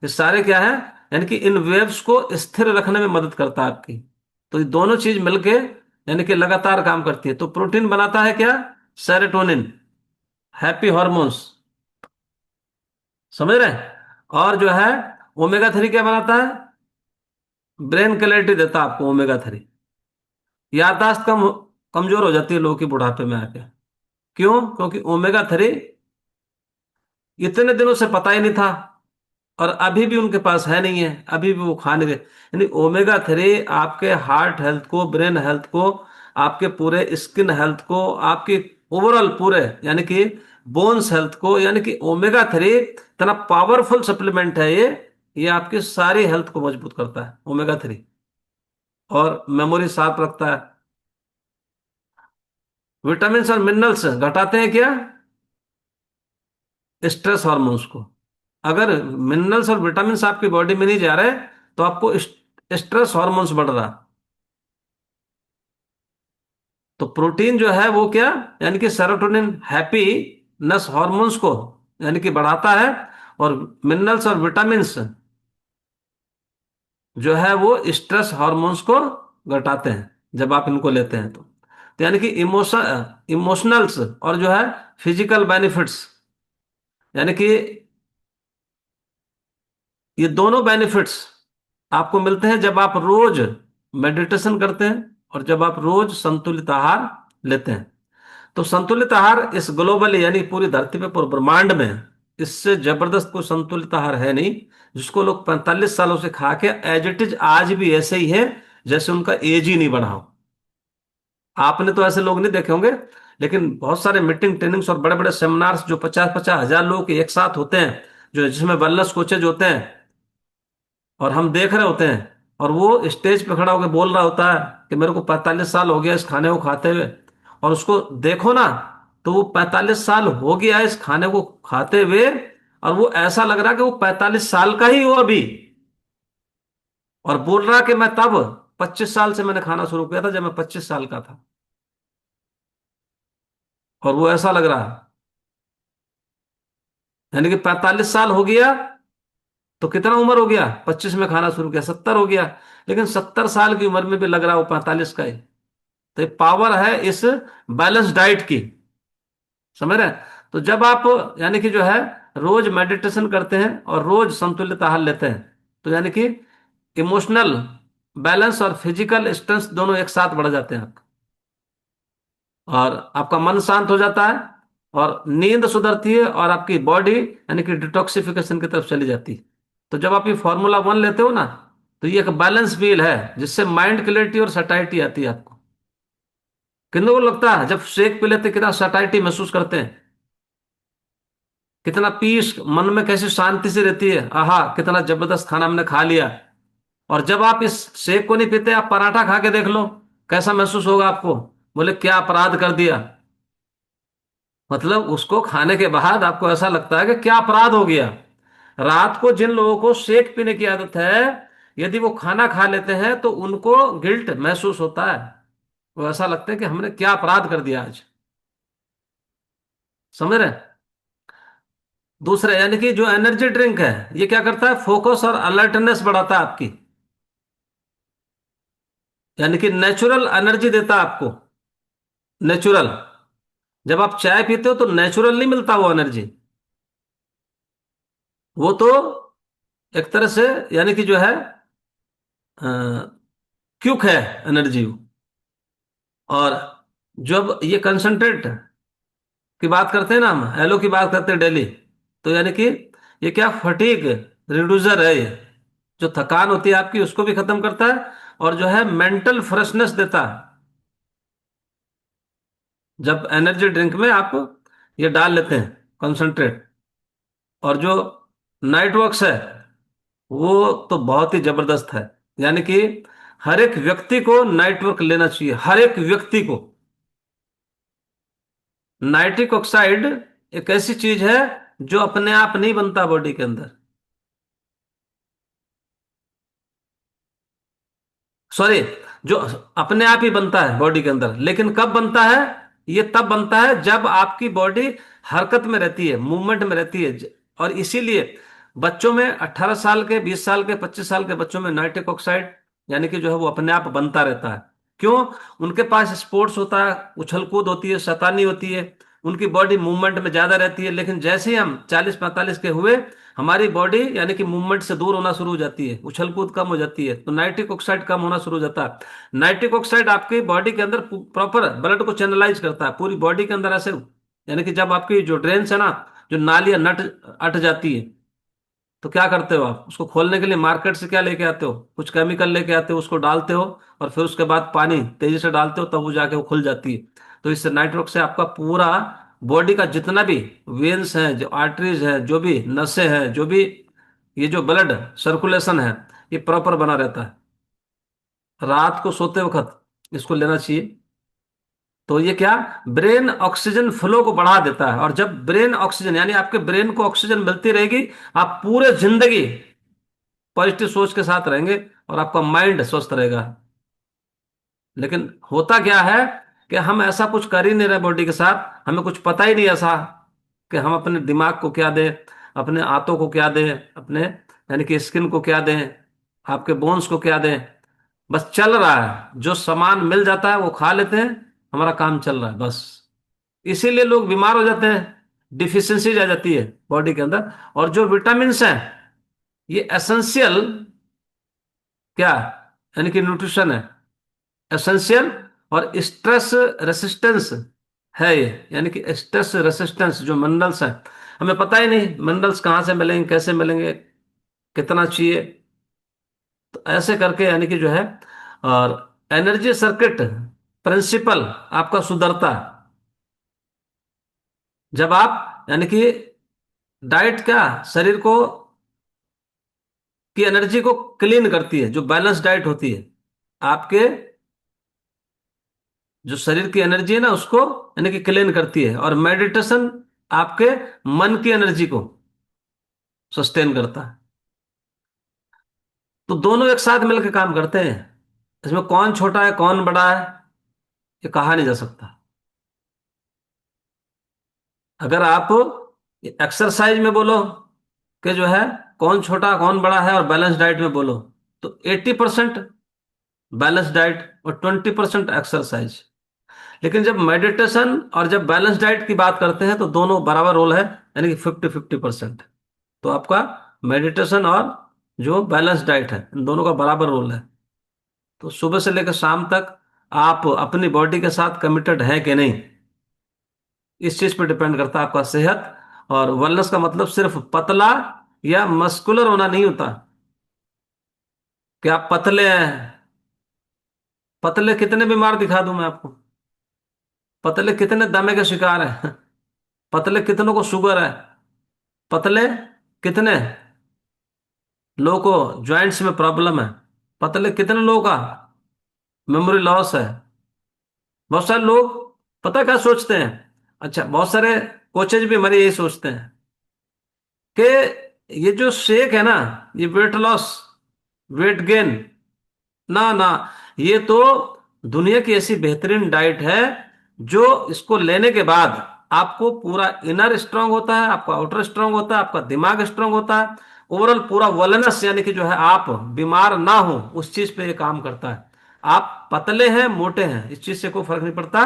ये सारे क्या है? यानी कि इन वेव्स को स्थिर रखने में मदद करता है आपकी। तो ये दोनों चीज मिलके यानी कि लगातार काम करती है। तो प्रोटीन बनाता है क्या? सेरोटोनिन, हैप्पी हॉर्मोन्स, समझ रहे हैं? और जो है ओमेगा 3 क्या बनाता है? ब्रेन क्लैरिटी देता है आपको ओमेगा 3। याददाश्त कमजोर हो जाती है लोगों की बुढ़ापे में आके। क्यों? क्योंकि ओमेगा 3 इतने दिनों से पता ही नहीं था, और अभी भी उनके पास है नहीं है, अभी भी वो खा नहीं रहे। यानी ओमेगा 3 आपके हार्ट हेल्थ को, ब्रेन हेल्थ को, आपके पूरे स्किन हेल्थ को, आपकी ओवरऑल पूरे यानी कि बोन्स हेल्थ को, यानी कि ओमेगा 3 इतना पावरफुल सप्लीमेंट है ये आपकी सारी हेल्थ को मजबूत करता है ओमेगा 3। और मेमोरी शार्प रखता है। विटामिन और मिनरल्स घटाते हैं क्या? स्ट्रेस हार्मोन्स को। अगर मिनरल्स और विटामिन आपकी बॉडी में नहीं जा रहे तो आपको स्ट्रेस हार्मोन्स बढ़ रहा। तो प्रोटीन जो है वो क्या, यानी कि सेरोटोनिन हैप्पीनेस हार्मोन्स को यानी कि बढ़ाता है। और मिनरल्स और विटामिन्स जो है वो स्ट्रेस हार्मोन्स को घटाते हैं जब आप इनको लेते हैं तो यानी कि इमोशनल्स और जो है फिजिकल बेनिफिट्स, यानी कि ये दोनों बेनिफिट्स आपको मिलते हैं जब आप रोज मेडिटेशन करते हैं और जब आप रोज संतुलित आहार लेते हैं। तो संतुलित आहार इस ग्लोबली यानी पूरी धरती पे, पूरे ब्रह्मांड में इससे जबरदस्त कोई संतुलित आहार है नहीं, जिसको लोग 45 सालों से खा के एज इट इज आज भी ऐसे ही है जैसे उनका एज ही नहीं बढ़ा हो। आपने तो ऐसे लोग नहीं देखे होंगे, लेकिन बहुत सारे मीटिंग ट्रेनिंग्स और बड़े बड़े सेमिनार्स जो 50-50 हजार लोग के एक साथ होते हैं, जो जिसमें वेलनेस कोचेज होते हैं और हम देख रहे होते हैं, और वो स्टेज पे खड़ा होकर बोल रहा होता है कि मेरे को 45 साल हो गया इस खाने को खाते हुए, और उसको देखो ना तो वो 45 साल हो गया इस खाने को खाते हुए, और वो ऐसा लग रहा कि वो 45 साल का ही हो अभी, और बोल रहा कि मैं तब 25 साल से मैंने खाना शुरू किया था जब मैं 25 साल का था, और वो ऐसा लग रहा है। यानी कि 45 साल हो गया तो कितना उम्र हो गया, 25 में खाना शुरू किया 70 हो गया, लेकिन 70 साल की उम्र में भी लग रहा है वो 45 का ही। तो ये पावर है इस बैलेंस डाइट की, समझ रहे हैं? तो जब आप यानी कि जो है रोज मेडिटेशन करते हैं और रोज संतुलित आहार लेते हैं, तो यानी कि इमोशनल बैलेंस और फिजिकल स्ट्रेंथ दोनों एक साथ बढ़ जाते हैं आपका, और आपका मन शांत हो जाता है, और नींद सुधरती है, और आपकी बॉडी यानी कि डिटॉक्सिफिकेशन की तरफ चली जाती है। तो जब आप ये Formula 1 लेते हो ना, तो ये एक बैलेंस व्हील है जिससे माइंड क्लैरिटी और सटाइटी आती है आपको। कितनों को लगता है जब शेक पी लेते कितना सटाइटी महसूस करते हैं, कितना पीस मन में, कैसी शांति से रहती है, आहा कितना जबरदस्त खाना हमने खा लिया। और जब आप इस शेक को नहीं पीते, आप पराठा खा के देख लो, कैसा महसूस होगा आपको? बोले क्या अपराध कर दिया। मतलब उसको खाने के बाद आपको ऐसा लगता है कि क्या अपराध हो गया। रात को जिन लोगों को शेक पीने की आदत है, यदि वो खाना खा लेते हैं तो उनको गिल्ट महसूस होता है। वो ऐसा लगता है कि हमने क्या अपराध कर दिया आज। समझ रहे हैं? दूसरा यानी कि जो एनर्जी ड्रिंक है, ये क्या करता है, फोकस और अलर्टनेस बढ़ाता है आपकी, यानी कि नेचुरल एनर्जी देता है आपको। नेचुरल। जब आप चाय पीते हो तो नेचुरल नहीं मिलता वो एनर्जी, वो तो एक तरह से यानी कि जो है क्यूक है एनर्जी। और जब ये कंसंट्रेट की बात करते हैं ना, हम एलो की बात करते हैं डेली, तो यानी कि ये क्या फटीग रिड्यूसर है ये, जो थकान होती है आपकी उसको भी खत्म करता है, और जो है मेंटल फ्रेशनेस देता है। जब एनर्जी ड्रिंक में आप ये डाल लेते हैं कंसंट्रेट, और जो नाइट वर्क्स है वो तो बहुत ही जबरदस्त है। यानी कि हर एक व्यक्ति को नाइट वर्क लेना चाहिए, हर एक व्यक्ति को। नाइट्रिक ऑक्साइड एक ऐसी चीज है जो अपने आप नहीं बनता बॉडी के अंदर, सॉरी, जो अपने आप ही बनता है बॉडी के अंदर, लेकिन कब बनता है? ये तब बनता है जब आपकी बॉडी हरकत में रहती है, मूवमेंट में रहती है। और इसीलिए बच्चों में 18 साल के, 20 साल के, 25 साल के बच्चों में नाइट्रिक ऑक्साइड यानी कि जो है वो अपने आप बनता रहता है। क्यों? उनके पास स्पोर्ट्स होता है, उछल कूद होती है, शैतानी होती है, उनकी बॉडी मूवमेंट में ज्यादा रहती है। लेकिन जैसे ही हम 40-45 के हुए, हमारी बॉडी यानी कि मूवमेंट से दूर होना शुरू हो जाती है, उछल कूद कम हो जाती है, तो नाइट्रिक ऑक्साइड कम होना शुरू हो जाता है। नाइट्रिक ऑक्साइड आपकी बॉडी के अंदर प्रॉपर ब्लड को चैनलाइज करता है पूरी बॉडी के अंदर ऐसे, यानी कि जब आपकी जो ड्रेन्स है ना, जो नालियां नट अट जाती है, तो क्या करते हो आप? उसको खोलने के लिए मार्केट से क्या लेके आते हो? कुछ केमिकल लेके आते हो, उसको डालते हो, और फिर उसके बाद पानी तेजी से डालते हो, तब वो जाके वो खुल जाती है। तो इससे नाइट्रोक से आपका पूरा बॉडी का जितना भी वेन्स हैं, जो आर्टरीज हैं, जो भी नसें हैं, जो भी ये जो ब्लड सर्कुलेशन है, ये प्रॉपर बना रहता है। रात को सोते वक्त इसको लेना चाहिए। तो ये क्या, ब्रेन ऑक्सीजन फ्लो को बढ़ा देता है, और जब ब्रेन ऑक्सीजन यानी आपके ब्रेन को ऑक्सीजन मिलती रहेगी, आप पूरे जिंदगी पॉजिटिव सोच के साथ रहेंगे और आपका माइंड स्वस्थ रहेगा। लेकिन होता क्या है कि हम ऐसा कुछ कर ही नहीं रहे बॉडी के साथ, हमें कुछ पता ही नहीं ऐसा कि हम अपने दिमाग को क्या दें, अपने आंतों को क्या दें, अपने यानी कि स्किन को क्या दें, आपके बोन्स को क्या दें। बस चल रहा है, जो सामान मिल जाता है वो खा लेते हैं, हमारा काम चल रहा है बस। इसीलिए लोग बीमार हो जाते हैं, डिफिशियंसी आ जाती है बॉडी के अंदर। और जो विटामिन हैं, ये एसेंशियल क्या यानी कि न्यूट्रिशन है, एसेंशियल। और स्ट्रेस रेसिस्टेंस है ये, यानी कि स्ट्रेस रेसिस्टेंस जो मिनरल्स हैं, हमें पता ही नहीं मिनरल्स कहाँ से मिलेंगे, कैसे मिलेंगे, कितना चाहिए। तो ऐसे करके यानी कि जो है, और एनर्जी सर्किट प्रिंसिपल आपका सुधरता है जब आप यानी कि डाइट क्या शरीर को की एनर्जी को क्लीन करती है, जो बैलेंस डाइट होती है आपके, जो शरीर की एनर्जी है ना उसको यानी कि क्लीन करती है। और मेडिटेशन आपके मन की एनर्जी को सस्टेन करता है। तो दोनों एक साथ मिलकर काम करते हैं। इसमें कौन छोटा है कौन बड़ा है, ये कहा नहीं जा सकता। अगर आप एक्सरसाइज में बोलो कि जो है कौन छोटा कौन बड़ा है, और बैलेंस डाइट में बोलो, तो 80% बैलेंस डाइट और 20% एक्सरसाइज। लेकिन जब मेडिटेशन और जब बैलेंस डाइट की बात करते हैं तो दोनों बराबर रोल है, यानी कि 50-50%। तो आपका मेडिटेशन और जो बैलेंस डाइट है, इन दोनों का बराबर रोल है। तो सुबह से लेकर शाम तक आप अपनी बॉडी के साथ कमिटेड हैं कि नहीं, इस चीज पर डिपेंड करता है आपका सेहत। और वेलनेस का मतलब सिर्फ पतला या मस्कुलर होना नहीं होता कि आप पतले हैं। पतले कितने बीमार दिखा दूं मैं आपको, पतले कितने दमे के शिकार हैं, पतले कितनों को शुगर है, पतले कितने लोगों को जॉइंट्स में प्रॉब्लम है, पतले कितने लोगों का मेमोरी लॉस है। बहुत सारे लोग पता क्या सोचते हैं, अच्छा बहुत सारे कोचेज भी हमारे यही सोचते हैं कि ये जो शेक है ना, ये वेट लॉस वेट गेन, ना ना, ये तो दुनिया की ऐसी बेहतरीन डाइट है जो इसको लेने के बाद आपको पूरा इनर स्ट्रांग होता है, आपका आउटर स्ट्रांग होता है, आपका दिमाग स्ट्रांग होता है, ओवरऑल पूरा वेलनेस यानी कि जो है आप बीमार ना हो उस चीज पे ये काम करता है। आप पतले हैं मोटे हैं इस चीज से कोई फर्क नहीं पड़ता।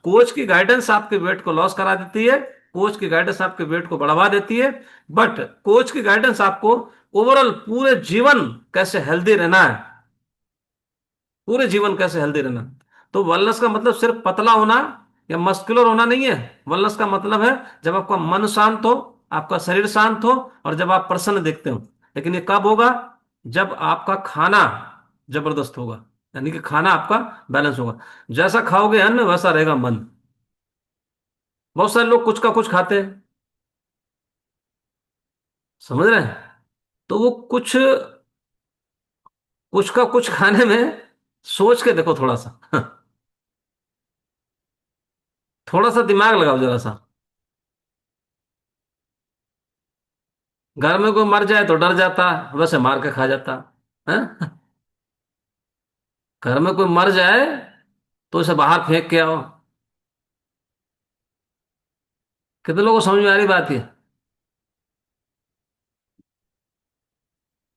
कोच की गाइडेंस आपके वेट को लॉस करा देती है, कोच की गाइडेंस आपके वेट को बढ़वा देती है, बट कोच की गाइडेंस आपको ओवरऑल पूरे जीवन कैसे हेल्दी रहना है, पूरे जीवन कैसे हेल्दी रहना। तो वेलनेस का मतलब सिर्फ पतला होना या मस्कुलर होना नहीं है। वेलनेस का मतलब है जब आपका मन शांत हो, आपका शरीर शांत हो, और जब आप प्रसन्न दिखते हो। लेकिन ये कब होगा, जब आपका खाना जबरदस्त होगा, यानी कि खाना आपका बैलेंस होगा। जैसा खाओगे अन्न वैसा रहेगा मन। बहुत सारे लोग कुछ का कुछ खाते हैं, समझ रहे हैं। तो वो कुछ कुछ का कुछ खाने में सोच के देखो थोड़ा सा, थोड़ा सा दिमाग लगाओ जरा सा। घर में कोई मर जाए तो डर जाता, वैसे मार के खा जाता है। घर में कोई मर जाए तो उसे बाहर फेंक के आओ। कितने लोगों को समझ में आ रही बात है।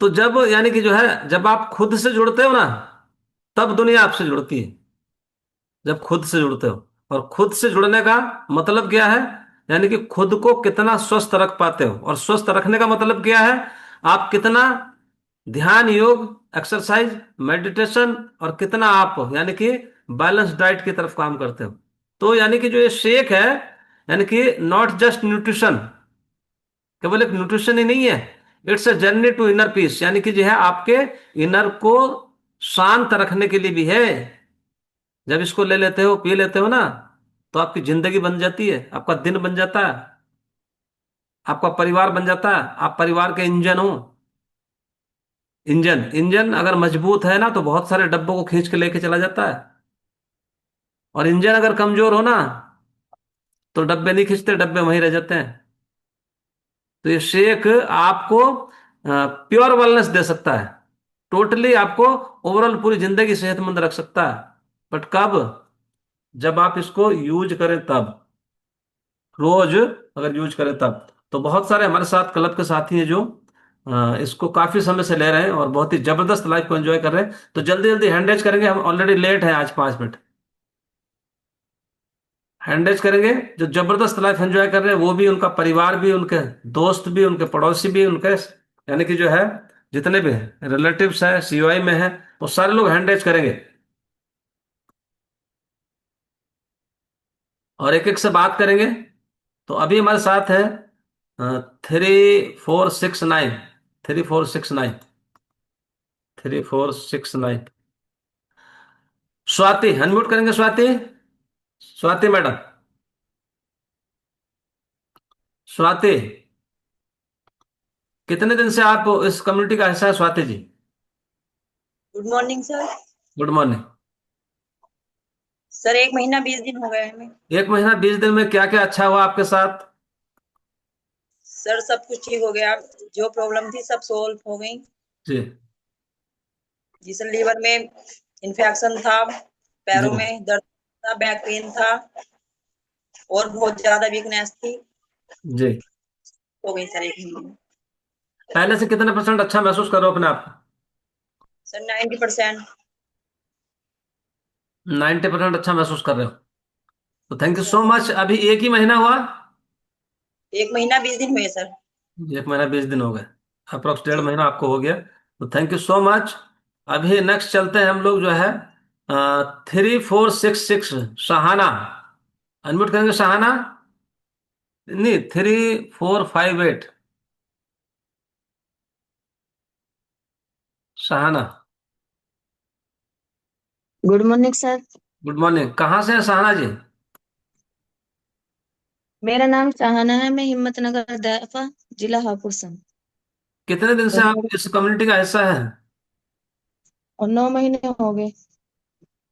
तो जब यानी कि जो है जब आप खुद से जुड़ते हो ना, तब दुनिया आपसे जुड़ती है, जब खुद से जुड़ते हो। और खुद से जुड़ने का मतलब क्या है, यानी कि खुद को कितना स्वस्थ रख पाते हो, और स्वस्थ रखने का मतलब क्या है, आप कितना ध्यान योग एक्सरसाइज मेडिटेशन, और कितना आप यानी कि बैलेंस डाइट की तरफ काम करते हो। तो यानी कि जो ये शेक है, यानी कि नॉट जस्ट न्यूट्रिशन, केवल एक न्यूट्रिशन ही नहीं है, it's a journey to inner peace, यानी कि जो है आपके इनर को शांत रखने के लिए भी है। जब इसको ले लेते हो पी लेते हो ना, तो आपकी जिंदगी बन जाती है, आपका दिन बन जाता है, आपका परिवार बन जाता है, आप परिवार के इंजन हो। इंजन इंजन अगर मजबूत है ना तो बहुत सारे डब्बों को खींच के लेके चला जाता है। और इंजन अगर कमजोर हो ना तो डब्बे नहीं खींचते, डब्बे वहीं रह जाते हैं। तो ये शेक आपको प्योर वेलनेस दे सकता है, टोटली आपको ओवरऑल पूरी जिंदगी सेहतमंद रख सकता है। बट कब? जब आप इसको यूज करें तब, रोज अगर यूज करें तब। तो बहुत सारे हमारे साथ क्लब के साथी हैं जो इसको काफी समय से ले रहे हैं और बहुत ही जबरदस्त लाइफ को एंजॉय कर रहे हैं। तो जल्दी जल्दी हैंड रेज करेंगे, हम ऑलरेडी लेट हैं आज 5 मिनट। हैंड रेज करेंगे जो जबरदस्त लाइफ एंजॉय कर रहे हैं, वो भी, उनका परिवार भी, उनके दोस्त भी, उनके पड़ोसी भी, उनके यानी कि जो है जितने भी रिलेटिव्स हैं, सीओआई में हैं, वो सारे लोग हैंड रेज करेंगे और एक एक से बात करेंगे। तो अभी हमारे साथ है 3469, 3469, 3469। स्वाति, अनम्यूट करेंगे स्वाति। स्वाति मैडम, स्वाति, कितने दिन से आप इस कम्युनिटी का हिस्सा है Swati ji? Good morning sir. Good morning. Sir 1 महीना 20 दिन हो गए हमें। 1 महीना 20 दिन में क्या क्या अच्छा हुआ आपके साथ? सर सब कुछ ठीक हो गया, जो प्रॉब्लम थी सब सोल्व हो गई। जी। जी सर, लीवर में इन्फेक्शन था, जी। पैरों में दर्द था, बैक पेन था और बहुत ज्यादा वीकनेस थी। जी। हो गई सर 1 महीने में। पहले से कितने परसेंट अच्छा महसूस कर रहे हो अपने आप सर 90%। को? 90% अच्छा महसूस कर रहे हो? तो thank you sir so much. अभी एक ही महीना हुआ? 1 महीना 20 दिन हुए सर। 1 महीना 20 दिन हो गए, अप्रोक्स डेढ़ जी महीना आपको हो गया। तो थैंक यू सो मच। अभी नेक्स्ट चलते हैं हम लोग जो है 3466 शहाना। अनम्यूट करेंगे शहाना। नहीं, 3458 Shahana. Good morning sir. Good morning. कहाँ से है शहाना जी? मेरा नाम शाहाना है, मैं हिम्मतनगर दैफा, जिला हापुड़ से हूँ। कितने दिन से और आप इस कम्युनिटी का हिस्सा हैं? 9 महीने हो गए।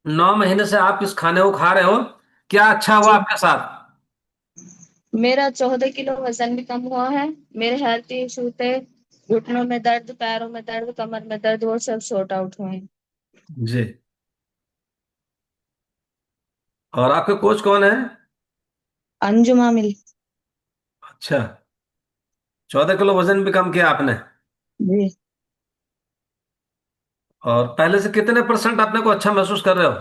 9 महीने से आप इस खाने को खा रहे हो। क्या अच्छा हुआ जी, आपके साथ? मेरा 14 किलो वजन भी कम हुआ है। मेरे हेल्थ इशू थे, घुटनों में दर्द, पैरों में दर्द, कमर में दर्द, वो सब सॉर्ट आउट हुए हैं। जी। और आपके कोच कौन है? अंजुम आमिल। अच्छा। 14 किलो वजन भी कम किया आपने? जी, और पहले से कितने परसेंट अपने को अच्छा महसूस कर रहे हो?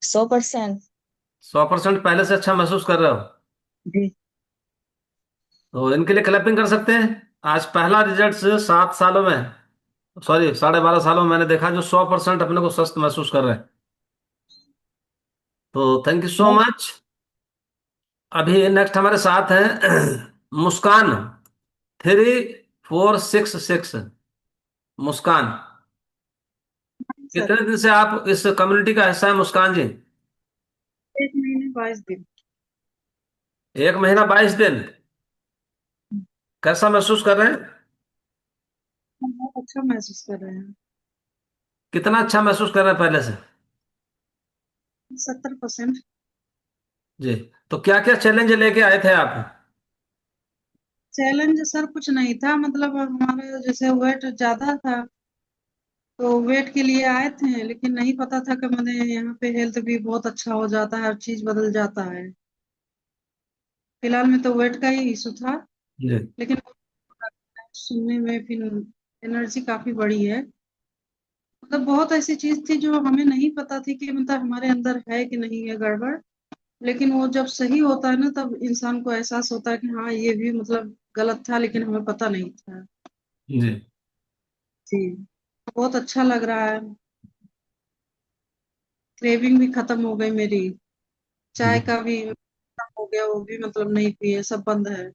100%। 100% पहले से अच्छा महसूस कर रहे हो? जी, तो इनके लिए क्लैपिंग कर सकते हैं। आज पहला रिजल्ट से 7 सालों में, सॉरी 12.5 सालों में मैंने देखा जो 100% अपने को स्वस्थ महसूस कर रहे हैं। तो थैंक यू सो मच। अभी नेक्स्ट हमारे साथ हैं मुस्कान, 3466। मुस्कान, सर कितने दिन से आप इस कम्युनिटी का हिस्सा है मुस्कान जी? 1 महीने 22 दिन। 1 महीना 22 दिन। कैसा महसूस कर रहे हैं? हम बहुत अच्छा महसूस कर रहे हैं। कितना अच्छा महसूस कर रहे हैं पहले से? 70%। जी। तो क्या क्या चैलेंज लेके आए थे आप? चैलेंज सर कुछ नहीं था, मतलब हमारा जैसे वेट ज्यादा था, तो वेट के लिए आए थे, लेकिन नहीं पता था कि मैंने यहाँ पे हेल्थ भी बहुत अच्छा हो जाता है, हर चीज बदल जाता है। फिलहाल में तो वेट का ही इशू था, जी। लेकिन सुनने में फिर एनर्जी काफी बढ़ी है। मतलब बहुत ऐसी चीज थी जो हमें नहीं पता थी कि मतलब हमारे अंदर है कि नहीं है गड़बड़, लेकिन वो जब सही होता है ना तब इंसान को एहसास होता है कि हाँ ये भी मतलब गलत था, लेकिन हमें पता नहीं था। जी। जी, बहुत अच्छा लग रहा है। क्रेविंग भी खत्म हो गई मेरी, चाय जी। का भी खत्म हो गया, वो भी मतलब नहीं पिए, सब बंद है।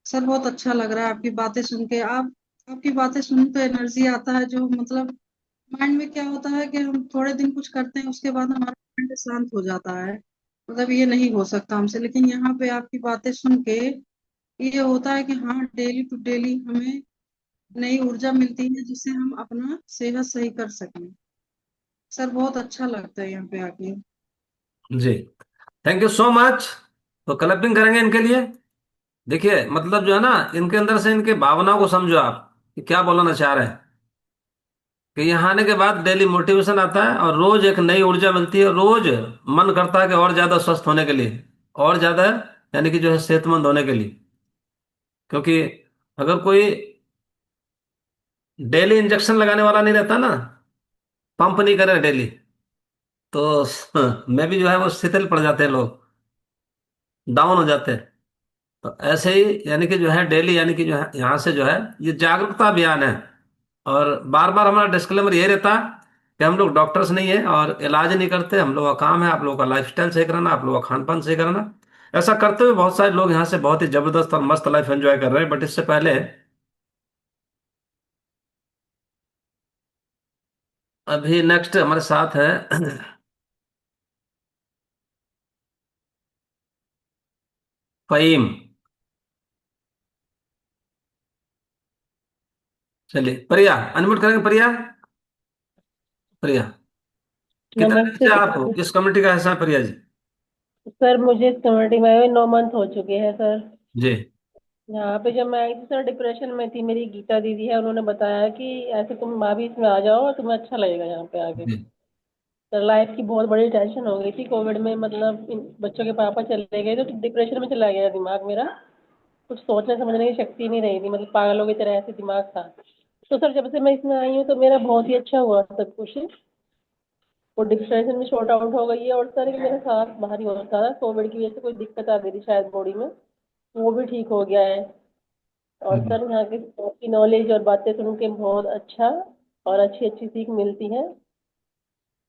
सर बहुत अच्छा लग रहा है आपकी बातें सुन के। आपकी बातें सुन तो एनर्जी आता है जो मतलब माइंड में क्या होता है कि हम थोड़े दिन कुछ करते हैं, उसके बाद हमारा माइंड शांत हो जाता है, मतलब ये नहीं हो सकता हमसे। लेकिन यहाँ पे आपकी बातें सुन के ये होता है कि हाँ, डेली टू डेली हमें नई ऊर्जा मिलती है, जिससे हम अपना सेहत सही कर सकें। सर बहुत अच्छा लगता है यहाँ पे आके। जी, थैंक यू सो मच। तो क्लैपिंग करेंगे इनके लिए। देखिए मतलब जो है ना, इनके अंदर से इनके भावनाओं को समझो आप कि क्या बोलना चाह रहे हैं। कि यहाँ आने के बाद डेली मोटिवेशन आता है और रोज एक नई ऊर्जा मिलती है। रोज मन करता है कि और ज्यादा स्वस्थ होने के लिए, और ज्यादा यानी कि जो है सेहतमंद होने के लिए। क्योंकि अगर कोई डेली इंजेक्शन लगाने वाला नहीं रहता ना, पंप नहीं करे डेली, तो मैं भी जो है वो शिथिल पड़ जाते हैं लोग, डाउन हो जाते हैं। तो ऐसे ही यानी कि जो है डेली यानी कि जो है यहाँ से जो है ये जागरूकता अभियान है। और बार बार हमारा डिस्क्लेमर ये रहता है कि हम लोग डॉक्टर्स नहीं है और इलाज नहीं करते। हम लोग का काम है आप लोगों का लाइफस्टाइल सही कराना, आप लोगों का खान पान सही कराना। ऐसा करते हुए बहुत सारे लोग यहाँ से बहुत ही जबरदस्त और मस्त लाइफ एंजॉय कर रहे हैं। बट इससे पहले अभी नेक्स्ट हमारे साथ है फहीम। चलिए प्रिया, अनम्यूट करेंगे प्रिया। प्रिया, कितने दिन नमस्ते से सर। आप इस कम्युनिटी का हिस्सा हैं प्रिया जी? सर मुझे इस कम्युनिटी में आए 9 मंथ हो चुके हैं सर। जी। यहाँ पे जब मैं आई थी सर डिप्रेशन में थी, मेरी गीता दीदी है, उन्होंने बताया कि ऐसे तुम माँ भी इसमें आ जाओ, तुम्हें अच्छा लगेगा यहाँ पे आके। जी। सर लाइफ की बहुत बड़ी टेंशन हो गई थी कोविड में, मतलब इन बच्चों के पापा चले गए तो डिप्रेशन में चला गया दिमाग मेरा। कुछ सोचने समझने की शक्ति नहीं रही थी, मतलब पागलों की तरह ऐसे दिमाग था। तो सर जब से मैं इसमें आई हूँ तो मेरा बहुत ही अच्छा हुआ सब कुछ। वो डिप्रेशन भी शॉर्ट आउट हो गई है, और सर मेरा सांस भारी हो रहा था कोविड की वजह से, कोई दिक्कत आ गई थी शायद बॉडी में, वो भी ठीक हो गया है। और हम्म। सर यहाँ के की नॉलेज और बातें सुन के बहुत अच्छा और अच्छी अच्छी सीख मिलती है।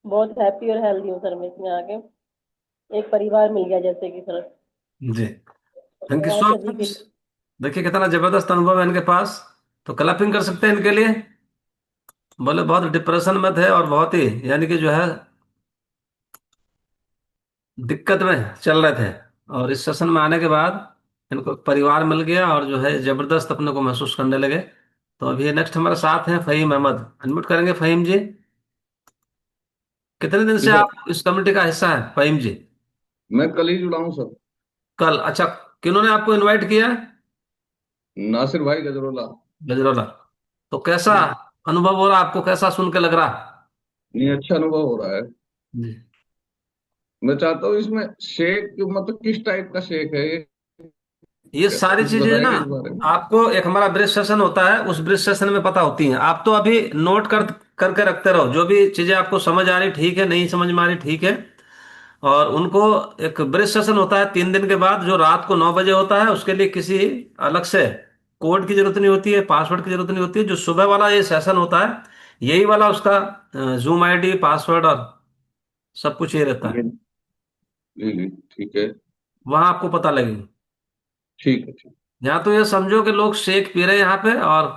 बहुत हैप्पी और हेल्दी हूँ सर मैं इसमें आके, एक परिवार मिल गया जैसे कि सर। जी, थैंक यू धन्यवाद सो सर जी के मच। लिए। देखिए कितना जबरदस्त अनुभव है इनके पास। तो क्लैपिंग कर सकते हैं इनके लिए। बोले बहुत डिप्रेशन में थे और बहुत ही यानी कि जो है दिक्कत में चल रहे थे। और इस सेशन में आने के बाद इनको एक परिवार मिल गया और जो है जबरदस्त अपने को महसूस करने लगे। तो अभी नेक्स्ट हमारे साथ हैं फहीम अहमद। अनम्यूट करेंगे फहीम जी। कितने दिन जी से सर। आप इस कम्युनिटी का हिस्सा हैं फहीम जी? मैं कल ही जुड़ा हूँ सर। कल? अच्छा, किन्होंने आपको इनवाइट किया? नासिर भाई गजरोला। गजरौला। तो कैसा जी। अनुभव हो रहा आपको, कैसा सुन के लग रहा? नहीं, अच्छा अनुभव हो रहा है। जी। मैं चाहता हूँ इसमें शेक मतलब किस टाइप का शेक है ये, ये सारी कुछ चीजें ना बताएंगे इस बारे में? आपको एक हमारा ब्रीफ सेशन होता है, उस ब्रीफ सेशन में पता होती हैं। आप तो अभी नोट करके रखते रहो जो भी चीजें आपको समझ आ रही, ठीक है, नहीं समझ में आ रही, ठीक है। और उनको एक ब्रीफ सेशन होता है 3 दिन के बाद, जो रात को 9 बजे होता है। उसके लिए किसी अलग से कोड की जरूरत नहीं होती है, पासवर्ड की जरूरत नहीं होती है। जो सुबह वाला ये सेशन होता है, यही वाला उसका जूम आईडी, पासवर्ड और सब कुछ ये रहता है। जी जी जी, ठीक है। वहां आपको पता लगेगा। ठीक है ठीक। यहाँ तो ये समझो कि लोग शेक पी रहे हैं यहाँ पे और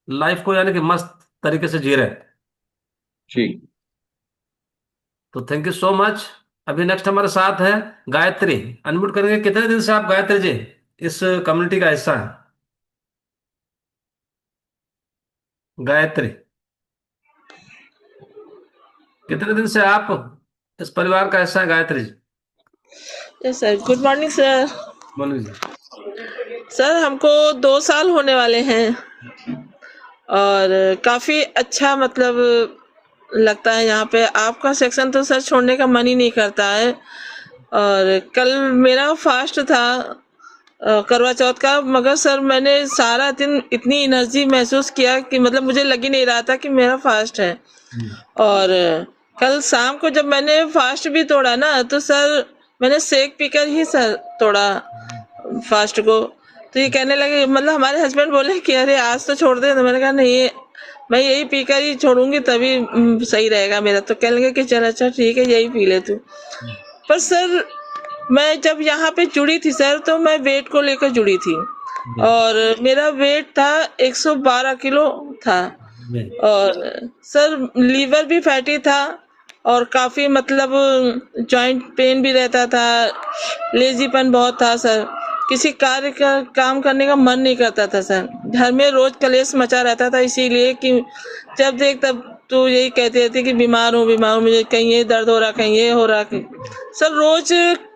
लाइफ को यानी कि मस्त तरीके से जी रहे हैं। ठीक। तो थैंक यू सो मच। अभी नेक्स्ट हमारे साथ है गायत्री। अनम्यूट करेंगे। कितने दिन से आप गायत्री जी इस कम्युनिटी का हिस्सा है? गायत्री, कितने दिन से आप इस परिवार का हिस्सा है Gayatri ji? Yes sir, good morning sir. बोलिए जी। सर हमको 2 साल होने वाले हैं और काफ़ी अच्छा मतलब लगता है यहाँ पे। आपका सेक्शन तो सर छोड़ने का मन ही नहीं करता है। और कल मेरा फास्ट था करवा चौथ का, मगर सर मैंने सारा दिन इतनी एनर्जी महसूस किया कि मतलब मुझे लग ही नहीं रहा था कि मेरा फास्ट है। और कल शाम को जब मैंने फास्ट भी तोड़ा ना, तो सर मैंने शेक पीकर ही सर तोड़ा फास्ट को। तो ये कहने लगे, मतलब हमारे हस्बैंड बोले कि अरे आज तो छोड़ दे। तो मैंने कहा नहीं, मैं यही पीकर ही छोड़ूंगी तभी सही रहेगा मेरा। तो कहने लगे कि चल अच्छा ठीक है, यही पी ले तू। पर सर मैं जब यहाँ पे जुड़ी थी सर, तो मैं वेट को लेकर जुड़ी थी और मेरा वेट था 112 किलो था। जी और सर लीवर भी फैटी था और काफी मतलब जॉइंट पेन भी रहता था, लेजीपन बहुत था सर, किसी कार्य का काम करने का मन नहीं करता था सर, घर में रोज कलेश मचा रहता था, इसीलिए कि जब देख तब तो यही कहते रहते कि बीमार हूँ बीमार हूँ, मुझे कहीं ये दर्द हो रहा कहीं ये हो रहा सर, रोज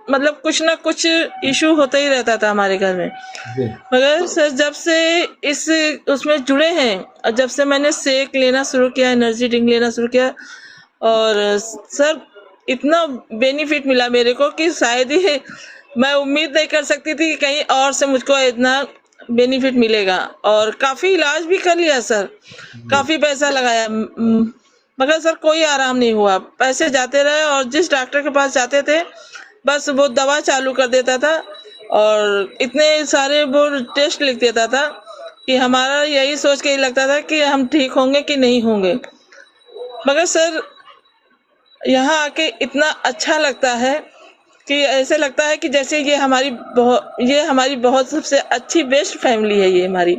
मतलब कुछ ना कुछ इशू होता ही रहता था हमारे घर में। जी मगर सर जब से इस उसमें जुड़े हैं और जब से मैंने शेक लेना शुरू किया, एनर्जी ड्रिंक लेना शुरू किया, और सर इतना बेनिफिट मिला मेरे को कि शायद ही मैं उम्मीद नहीं कर सकती थी कि कहीं और से मुझको इतना बेनिफिट मिलेगा। और काफी इलाज भी कर लिया सर, काफी पैसा लगाया, मगर सर कोई आराम नहीं हुआ, पैसे जाते रहे और जिस डॉक्टर के पास जाते थे बस वो दवा चालू कर देता था और इतने सारे वो टेस्ट लिख देता था कि हमारा यही सोच के ही लगता था कि हम ठीक होंगे कि नहीं होंगे। मगर सर यहाँ आके इतना अच्छा लगता है कि ऐसे लगता है कि जैसे ये हमारी बहुत सबसे अच्छी बेस्ट फैमिली है ये हमारी।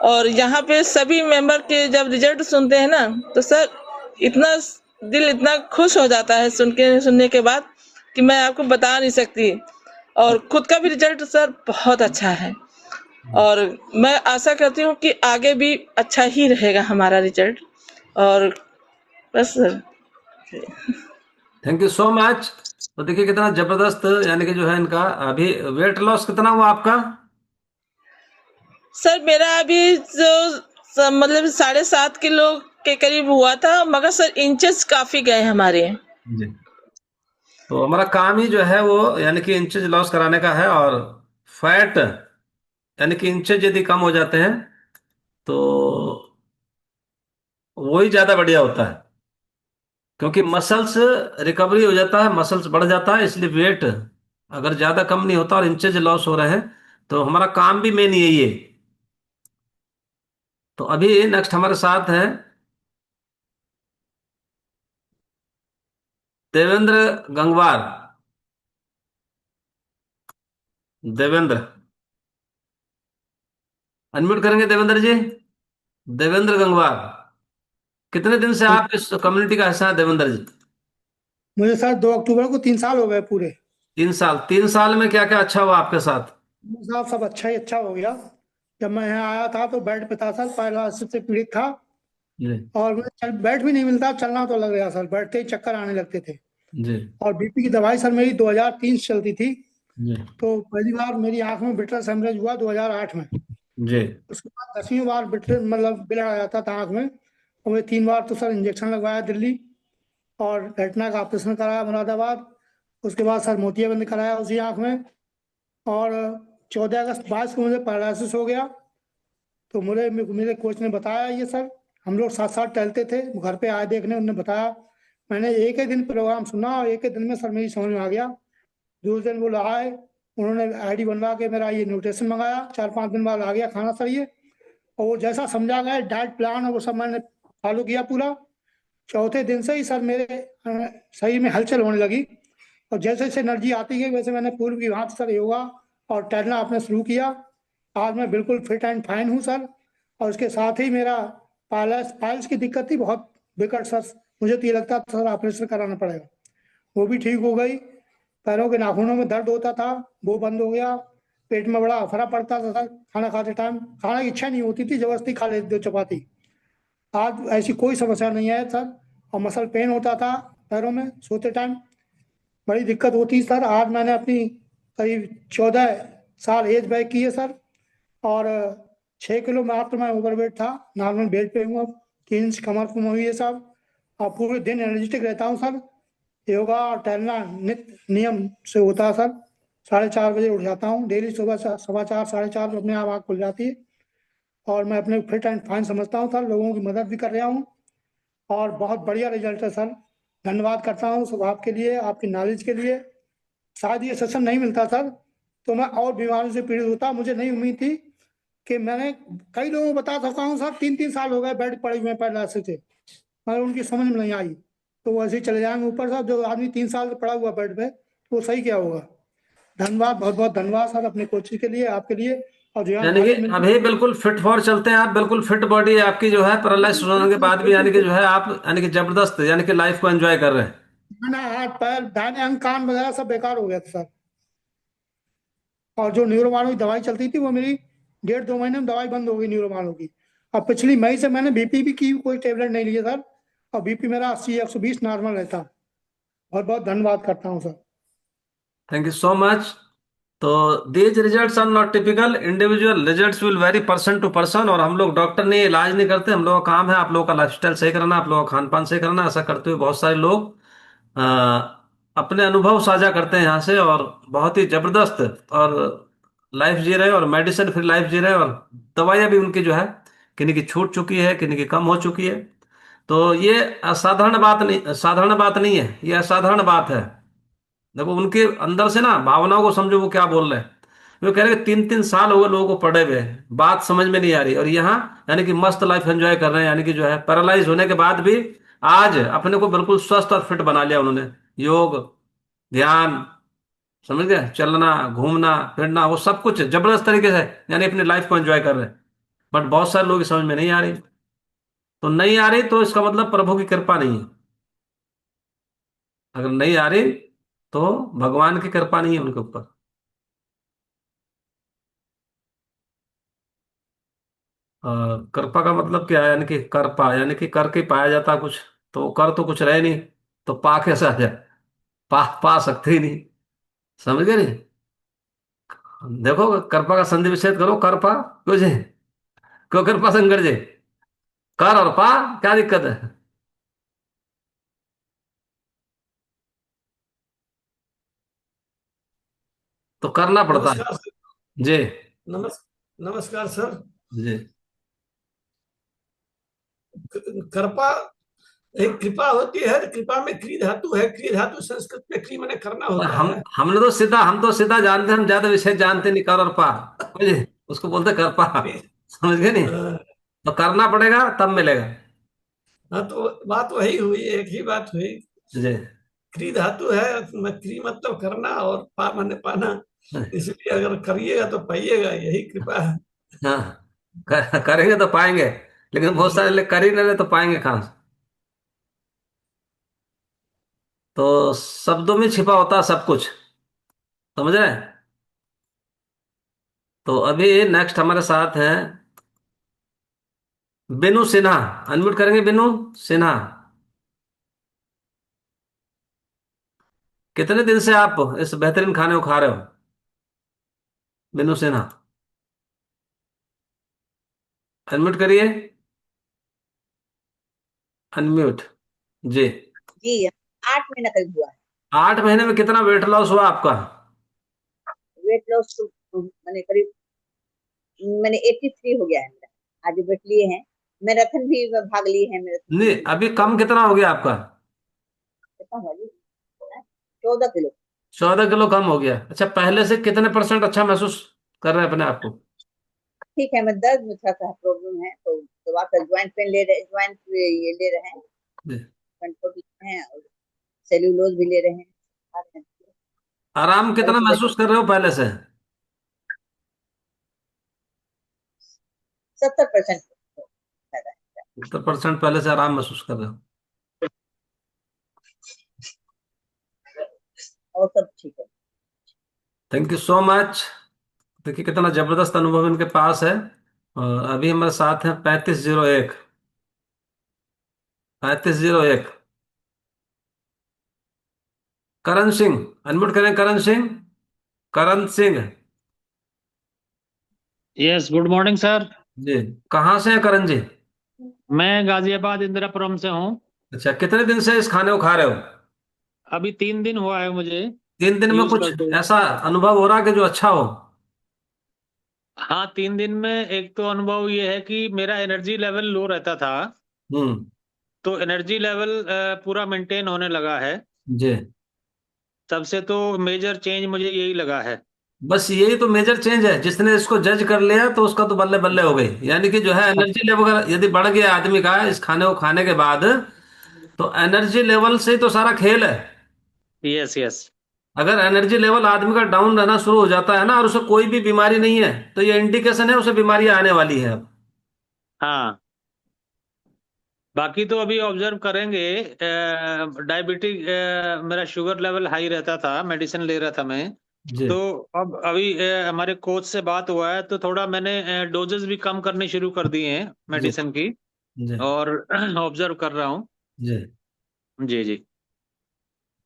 और यहाँ पे सभी मेंबर के जब रिजल्ट सुनते हैं ना तो सर इतना दिल इतना खुश हो जाता है सुनने के बाद कि मैं आपको बता नहीं सकती। और खुद का भी रिजल्ट सर बहुत अच्छा है और मैं आशा करती हूँ कि आगे भी अच्छा ही रहेगा हमारा रिजल्ट। और बस sir thank you so much. तो देखिए कितना जबरदस्त, यानी कि जो है इनका अभी वेट लॉस कितना हुआ आपका? सर मेरा अभी जो मतलब 7.5 किलो के करीब हुआ था, मगर सर इंचेस काफी गए हमारे। जी तो हमारा काम ही जो है वो यानी कि इंचेज लॉस कराने का है। और फैट यानी कि इंचेज यदि कम हो जाते हैं तो वही ज्यादा बढ़िया होता है, क्योंकि मसल्स रिकवरी हो जाता है, मसल्स बढ़ जाता है। इसलिए वेट अगर ज्यादा कम नहीं होता और इंचेज लॉस हो रहे हैं तो हमारा काम भी मेन यही है। तो अभी नेक्स्ट हमारे साथ हैं देवेंद्र गंगवार। देवेंद्र अनम्यूट करेंगे देवेंद्र जी। देवेंद्र गंगवार, कितने दिन से आप इस कम्युनिटी का हिस्सा है देवेंद्र जी? मुझे सर 2 अक्टूबर को 3 साल हो गए पूरे। 3 साल। 3 साल में क्या क्या अच्छा हुआ आपके साथ? साहब सब अच्छा ही अच्छा हो गया। जब मैं यहाँ आया था तो बेड पे था सर, पैरालिसिस से पीड़ित था जी और मुझे बेड भी नहीं मिलता, चलना तो लग रहा सर, बैठते ही चक्कर आने लगते थे। जी और बीपी की दवाई सर मेरी 2003 से चलती थी। जी तो पहली बार मेरी आंख में विट्रस हेमरेज हुआ 2008 में। जी उसके बाद 10वीं बार विट्रस मतलब बिलड़ आ जाता था आंख में, और मुझे 3 बार तो सर इंजेक्शन लगवाया दिल्ली, और रेटिना का ऑपरेशन कराया मुरादाबाद। उसके बाद सर मोतियाबिंद कराया उसी आंख में। और 14 अगस्त 22 को मुझे पैरालिसिस हो गया। तो मुझे मेरे कोच ने बताया ये सर, हम लोग साथ साथ टहलते थे, घर पे आए देखने, उन्होंने बताया। मैंने एक ही दिन प्रोग्राम सुना और एक ही दिन में सर मेरी समझ में आ गया। दूसरे दिन वो आए, उन्होंने आईडी बनवा के मेरा ये न्यूट्रिशन मंगाया, 4-5 दिन बाद आ गया खाना सर ये। और वो जैसा समझा गया डाइट प्लान और वो सब मैंने फॉलो किया पूरा। चौथे दिन से ही सर मेरे शरीर में हलचल होने लगी, और जैसे जैसे एनर्जी आती गई वैसे मैंने पूर्व की भांति सर योगा और टहलना आपने शुरू किया। आज मैं बिल्कुल फिट एंड फाइन हूँ सर। और उसके साथ ही मेरा पाइल्स की दिक्कत थी बहुत विकट सर, मुझे तो ये लगता था सर ऑपरेशन कराना पड़ेगा, वो भी ठीक हो गई। पैरों के नाखूनों में दर्द होता था, वो बंद हो गया। पेट में बड़ा अफरा पड़ता था सर, खाना खाते टाइम खाने की इच्छा नहीं होती थी, जबरदस्ती खा लेते 2 चपाती। आज ऐसी कोई समस्या नहीं है सर। और मसल पेन होता था पैरों में, सोते टाइम बड़ी दिक्कत होती सर। आज मैंने अपनी करीब 14 साल एज बैक की है सर। और 6 किलो मात्र मैं ओवरवेट था, नॉर्मल बेड पे हूँ अब। 3 इंच कमर कम हुई है साहब। और पूरे दिन एनर्जेटिक रहता हूँ सर। योगा और टहलना नित्य नियम से होता है सर। 4:30 बजे उठ जाता हूँ डेली, सुबह 4:15 4:30 अपने आप आँख खुल जाती है। और मैं अपने फिट एंड फाइन समझता हूँ सर, लोगों की मदद भी कर रहा हूँ और बहुत बढ़िया रिजल्ट है सर। धन्यवाद करता हूँ स्वभाव के लिए, आपकी नॉलेज के लिए। शायद ये सेशन नहीं मिलता सर तो मैं और बीमारियों से पीड़ित होता। मुझे नहीं उम्मीद थी कि मैंने कई लोगों को बता सका हूँ सर, 3-3 साल हो गए बेड पड़े हुए पैरालिसिस से, मगर उनकी समझ में नहीं आई। तो वो ऐसे ही चले जाएंगे ऊपर सर। जो आदमी 3 साल पड़ा हुआ बेड पे तो वो सही क्या होगा। धन्यवाद, बहुत बहुत धन्यवाद सर अपने कोचिंग के लिए, आपके लिए और जो यहाँ यानी कि नॉलेज मिलती अभी बिल्कुल फिट फॉर चलते हैं आप, बिल्कुल फिट बॉडी है आपकी जो है, पैरालाइज होने के बिल्कुल बाद भी बिल्कुल यानी कि फिट। जो है आप यानी कि जबरदस्त यानी कि लाइफ को एंजॉय कर रहे हैं। खाना, हाथ पैर, दाहिने अंग कान वगैरह सब बेकार हो गया था सर। और जो न्यूरोमानो की दवाई चलती थी वो मेरी 1.5-2 महीने में दवाई बंद हो गई न्यूरोमानो की। अब पिछली मई से मैंने बीपी भी की कोई टेबलेट नहीं लिया सर, और बीपी मेरा 80/120 नॉर्मल रहता। बहुत बहुत धन्यवाद करता हूँ sir. Thank you so much. तो these results are not typical, individual results will vary person to person, और हम लोग डॉक्टर नहीं, इलाज नहीं करते, हम लोगों का काम है आप लोगों का लाइफस्टाइल सही कराना, आप लोगों का खान पान सही कराना। ऐसा करते हुए बहुत सारे लोग अ, अपने अनुभव साझा करते हैं यहाँ से, और बहुत ही जबरदस्त और लाइफ जी रहे हैं, और मेडिसिन फ्री लाइफ जी रहे हैं, और दवाइयाँ भी उनकी जो है किन्हीं की छूट चुकी है, किन्हीं की कम हो चुकी है। तो ये असाधारण बात नहीं, साधारण बात नहीं है, ये असाधारण बात है। देखो उनके अंदर से ना भावनाओं को समझो, वो क्या बोल रहे हैं। वो कह रहे हैं कि 3-3 साल हो गए लोगों को पड़े हुए, बात समझ में नहीं आ रही, और यहाँ यानी कि मस्त लाइफ एंजॉय कर रहे हैं, यानी कि जो है पैरालाइज होने के बाद भी आज अपने को बिल्कुल स्वस्थ और फिट बना लिया उन्होंने। योग, ध्यान, समझ गए, चलना घूमना फिरना, वो सब कुछ जबरदस्त तरीके से यानी अपनी लाइफ को एंजॉय कर रहे हैं। बट बहुत सारे लोग समझ में नहीं आ रही। तो नहीं आ रही तो इसका मतलब प्रभु की कृपा नहीं है। अगर नहीं आ रही तो भगवान की कृपा नहीं है उनके ऊपर। कृपा का मतलब क्या है, यानी कि कर पा, यानी कि करके पाया जाता कुछ, तो कर तो कुछ रहे नहीं, तो पा कैसे आ जाए, पा पा सकते ही नहीं। समझ गए नहीं। देखो कृपा का संधि विच्छेद करो, कर पा क्यों जे, क्यों कृपा संकट जे, कर और पा, क्या दिक्कत है। तो करना पड़ता है। नमस्कार सर। जी। नमस् नमस्कार सर। जी। कृपा एक कृपा होती है, तो कृपा में क्री धातु है, क्री धातु संस्कृत में क्री मैंने करना और होता है। हम तो सीधा जानते हैं, हम ज्यादा विषय जानते नहीं, कर और पा, समझे, उसको बोलते कर पा। समझ गए नहीं। हाँ। तो करना पड़ेगा तब मिलेगा। हाँ, तो बात वही हुई, एक ही बात हुई। जी। क्री धातु है, क्री मतलब करना और पा माने पाना, इसलिए अगर करिएगा तो पाइएगा, यही कृपा है। हाँ, करेंगे तो पाएंगे, लेकिन बहुत सारे लोग कर ही नहीं रहे तो पाएंगे कहाँ से। तो शब्दों में छिपा होता है सब कुछ, समझ रहे हैं। तो अभी नेक्स्ट हमारे साथ हैं बिनू सिन्हा। अनम्यूट करेंगे बिनू सिन्हा। कितने दिन से आप इस बेहतरीन खाने को खा रहे हो, बिनू सिन्हा? अनम्यूट करिए, अनम्यूट। जी। जी 8 महीना करीब हुआ है। 8 महीने में कितना वेट लॉस हुआ आपका? वेट लॉस मैंने करीब मैंने 83 हो गया है मेरा। आज वेट लिए हैं, मैराथन भी भाग लिए हैं, मैराथन नहीं, भी अभी कम कितना हो गया आपका? कितना हुआ जी? 14 किलो। 14 किलो कम हो गया। अच्छा, पहले से कितने परसेंट अच्छा महसूस कर रहे हैं अपने आप को? ठीक है, मैं दर्द में थोड़ा सा प्रॉब्लम है, तो दवा का ज्वाइंट पेन ले रहे, ज्वाइंट ये ले रहे हैं, जी। कंट्रोल ले रहे हैं, और सेल्यूलोज भी ले रहे हैं, खा रहे हैं। आराम और कितना सुबह महसूस कर रहे हो पहले से? 70% फायदा है। 70% पहले से आराम महसूस कर रहे हो। और सब ठीक है। Thank you so much. देखिए कितना जबरदस्त अनुभव इनके पास है। और अभी हमारे साथ हैं 3501। 3501 करण सिंह। अनम्यूट करें Karan Singh. Karan Singh. Yes, good morning sir. जी। कहाँ से हैं करण जी? मैं गाजियाबाद इंदिरापुरम से हूँ। अच्छा, कितने दिन से इस खाने को खा रहे हो? अभी 3 दिन हुआ है मुझे 3 दिन में यूज कुछ करते हुए। ऐसा अनुभव हो रहा कि जो अच्छा हो? हाँ, 3 दिन में एक तो अनुभव ये है कि मेरा एनर्जी लेवल लो रहता था, हम्म। तो एनर्जी लेवल पूरा मेंटेन होने लगा है। जी। तब से तो मेजर चेंज मुझे यही लगा है। बस यही तो मेजर चेंज है, जिसने इसको जज कर लिया तो उसका तो बल्ले बल्ले हो गई। यानी कि जो है एनर्जी लेवल यदि बढ़ गया आदमी का इस खाने को खाने के बाद, तो एनर्जी लेवल से ही तो सारा खेल है। Yes yes. अगर एनर्जी लेवल आदमी का डाउन रहना शुरू हो जाता है ना, और उसे कोई भी बीमारी नहीं है, तो ये इंडिकेशन है उसे बीमारी आने वाली है अब। हाँ, बाकी तो अभी ऑब्जर्व करेंगे। डायबिटिक, मेरा शुगर लेवल हाई रहता था, मेडिसिन ले रहा था मैं। जी। तो अब अभी हमारे कोच से बात हुआ है, तो थोड़ा मैंने डोजेस भी कम करनी शुरू कर दिए हैं जी। मेडिसिन की। जी। और ऑब्जर्व कर रहा हूँ। जी। जी जी।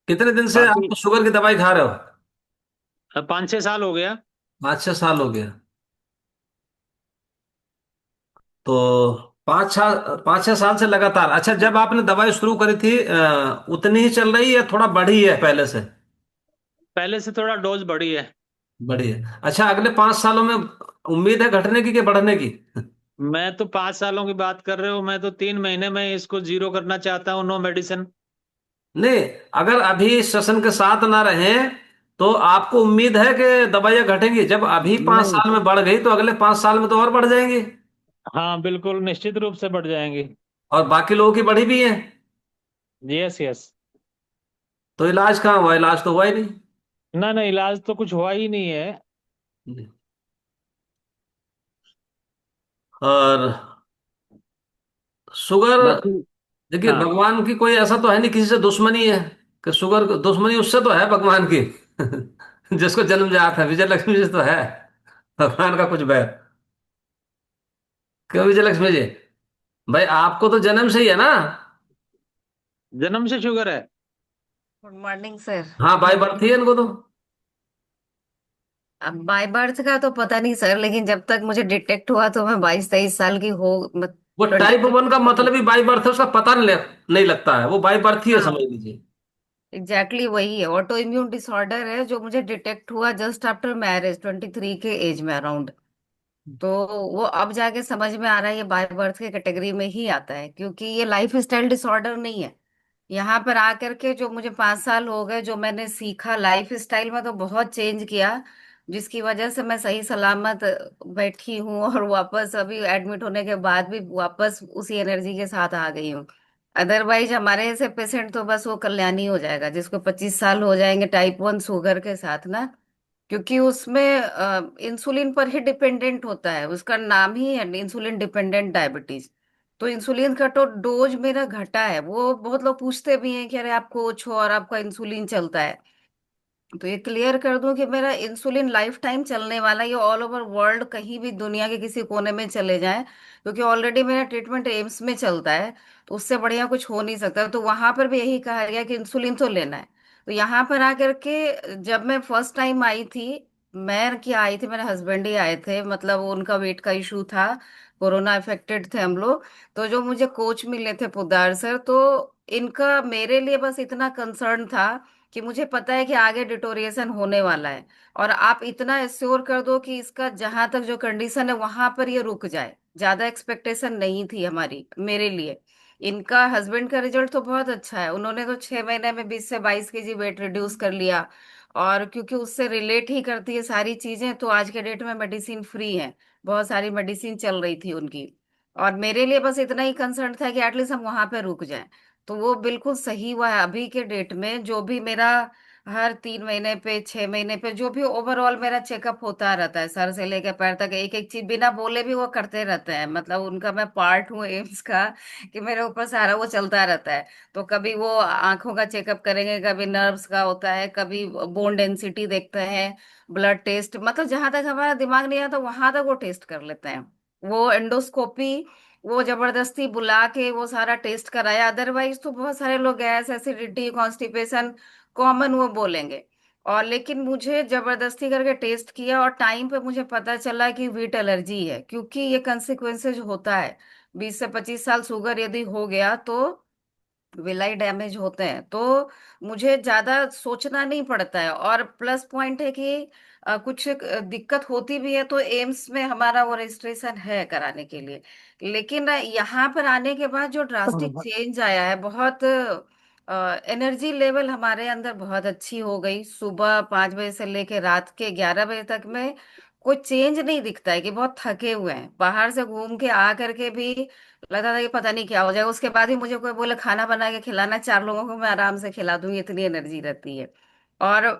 कितने दिन से बाकी आप शुगर की दवाई खा रहे हो? 5-6 साल हो गया। 5-6 साल हो गया। तो 5-6 साल से लगातार। अच्छा, जब आपने दवाई शुरू करी थी उतनी ही चल रही है, थोड़ा बढ़ी है पहले से? पहले से थोड़ा डोज बढ़ी है। बढ़ी है। अच्छा, अगले 5 सालों में उम्मीद है घटने की कि बढ़ने की? मैं तो 5 सालों की बात कर रहे हो, मैं तो 3 महीने में इसको जीरो करना चाहता हूँ, नो मेडिसिन। नहीं, अगर अभी सेशन के साथ ना रहें तो आपको उम्मीद है कि दवाइयां घटेंगी? जब अभी पांच नहीं। साल में बढ़ गई तो अगले 5 साल में तो और बढ़ जाएंगी। हाँ बिल्कुल, निश्चित रूप से बढ़ जाएंगी। और बाकी लोगों की बढ़ी भी है। Yes yes. तो इलाज कहाँ हुआ? इलाज तो हुआ ही नहीं। ना ना, इलाज तो कुछ हुआ ही नहीं है। और शुगर, बाकी देखिए हाँ। भगवान की कोई ऐसा तो है नहीं किसी से दुश्मनी है कि शुगर दुश्मनी उससे तो है भगवान की जिसको जन्म जाता है, विजय लक्ष्मी जी तो है भगवान का कुछ बैर। क्यों विजय लक्ष्मी जी? भाई आपको तो जन्म से ही है ना। जन्म से शुगर है। Good morning sir. हाँ, बाय बर्थ ही है इनको तो। अब बाय बर्थ का तो पता नहीं सर, लेकिन जब तक मुझे डिटेक्ट हुआ तो मैं 22-23 साल की हो, वो ट्वेंटी टाइप थ्री वन का मतलब ही बाई बर्थ है, उसका पता नहीं लगता है, वो बाई बर्थ ही है, हाँ समझ लीजिए। एग्जैक्टली वही है, ऑटो इम्यून डिसऑर्डर है जो मुझे डिटेक्ट हुआ जस्ट आफ्टर मैरिज, 23 के एज में अराउंड। तो वो अब जाके समझ में आ रहा है ये बाय बर्थ के कैटेगरी में ही आता है, क्योंकि ये लाइफ स्टाइल डिसऑर्डर नहीं है। यहाँ पर आकर के जो मुझे 5 साल हो गए, जो मैंने सीखा लाइफ स्टाइल में तो बहुत चेंज किया, जिसकी वजह से मैं सही सलामत बैठी हूँ और वापस अभी एडमिट होने के बाद भी वापस उसी एनर्जी के साथ आ गई हूँ। अदरवाइज हमारे ऐसे पेशेंट तो बस वो कल्याणी हो जाएगा जिसको 25 साल हो जाएंगे टाइप 1 शुगर के साथ ना, क्योंकि उसमें इंसुलिन पर ही डिपेंडेंट होता है, उसका नाम ही है इंसुलिन डिपेंडेंट डायबिटीज। तो इंसुलिन का तो डोज मेरा घटा है। वो बहुत लोग पूछते भी हैं कि अरे आप कोच हो और आपका इंसुलिन चलता है, तो ये क्लियर कर दूं कि मेरा इंसुलिन लाइफ टाइम चलने वाला है, ये ऑल ओवर वर्ल्ड कहीं भी दुनिया के किसी कोने में चले जाएं, क्योंकि ऑलरेडी मेरा ट्रीटमेंट एम्स में चलता है। तो उससे बढ़िया कुछ हो नहीं सकता। तो वहां पर भी यही कहा गया कि इंसुलिन तो लेना है। तो यहाँ पर आकर के जब मैं फर्स्ट टाइम आई थी, मैं क्या आई थी, मेरे हस्बैंड ही आए थे, मतलब उनका वेट का इशू था, कोरोना अफेक्टेड थे हम लोग। तो जो मुझे कोच मिले थे पोद्दार सर, तो इनका मेरे लिए बस इतना कंसर्न था कि मुझे पता है कि आगे डिटोरिएशन होने वाला है, और आप इतना एश्योर कर दो कि इसका जहां तक जो कंडीशन है वहां पर ये रुक जाए। ज्यादा एक्सपेक्टेशन नहीं थी हमारी मेरे लिए। इनका हस्बैंड का रिजल्ट तो बहुत अच्छा है, उन्होंने तो 6 महीने में 20 से 22 केजी वेट रिड्यूस कर लिया। और क्योंकि उससे रिलेट ही करती है सारी चीजें, तो आज के डेट में मेडिसिन फ्री है, बहुत सारी मेडिसिन चल रही थी उनकी। और मेरे लिए बस इतना ही कंसर्न था कि एटलीस्ट हम वहां पे रुक जाएं। तो वो बिल्कुल सही हुआ है। अभी के डेट में जो भी मेरा हर 3 महीने पे 6 महीने पे जो भी ओवरऑल मेरा चेकअप होता रहता है, सर से लेकर पैर तक, एक एक चीज बिना बोले भी वो करते रहते हैं, मतलब उनका मैं पार्ट हूँ एम्स का, कि मेरे ऊपर सारा वो चलता रहता है। तो कभी वो आंखों का चेकअप करेंगे, कभी नर्व्स का होता है, कभी बोन डेंसिटी देखते हैं, ब्लड टेस्ट, मतलब जहां तक हमारा दिमाग नहीं आता वहां तक वो टेस्ट कर लेते हैं। वो एंडोस्कोपी, वो जबरदस्ती बुला के वो सारा टेस्ट कराया। अदरवाइज तो बहुत सारे लोग गैस एसिडिटी कॉन्स्टिपेशन कॉमन वो बोलेंगे, और लेकिन मुझे जबरदस्ती करके टेस्ट किया और टाइम पे मुझे पता चला कि वीट एलर्जी है, क्योंकि ये कंसिक्वेंसेज होता है। 20 से 25 साल शुगर यदि हो गया तो विलाई डैमेज होते हैं। तो मुझे ज्यादा सोचना नहीं पड़ता है, और प्लस पॉइंट है कि कुछ दिक्कत होती भी है तो एम्स में हमारा वो रजिस्ट्रेशन है कराने के लिए। लेकिन यहाँ पर आने के बाद जो ड्रास्टिक चेंज आया है, बहुत एनर्जी लेवल हमारे अंदर बहुत अच्छी हो गई। सुबह 5 बजे से लेके रात के 11 बजे तक में कोई चेंज नहीं दिखता है कि बहुत थके हुए हैं। बाहर से घूम के आ करके भी लगता था कि पता नहीं क्या हो जाएगा, उसके बाद ही मुझे कोई बोले खाना बना के खिलाना, 4 लोगों को मैं आराम से खिला दूंगी, इतनी एनर्जी रहती है। और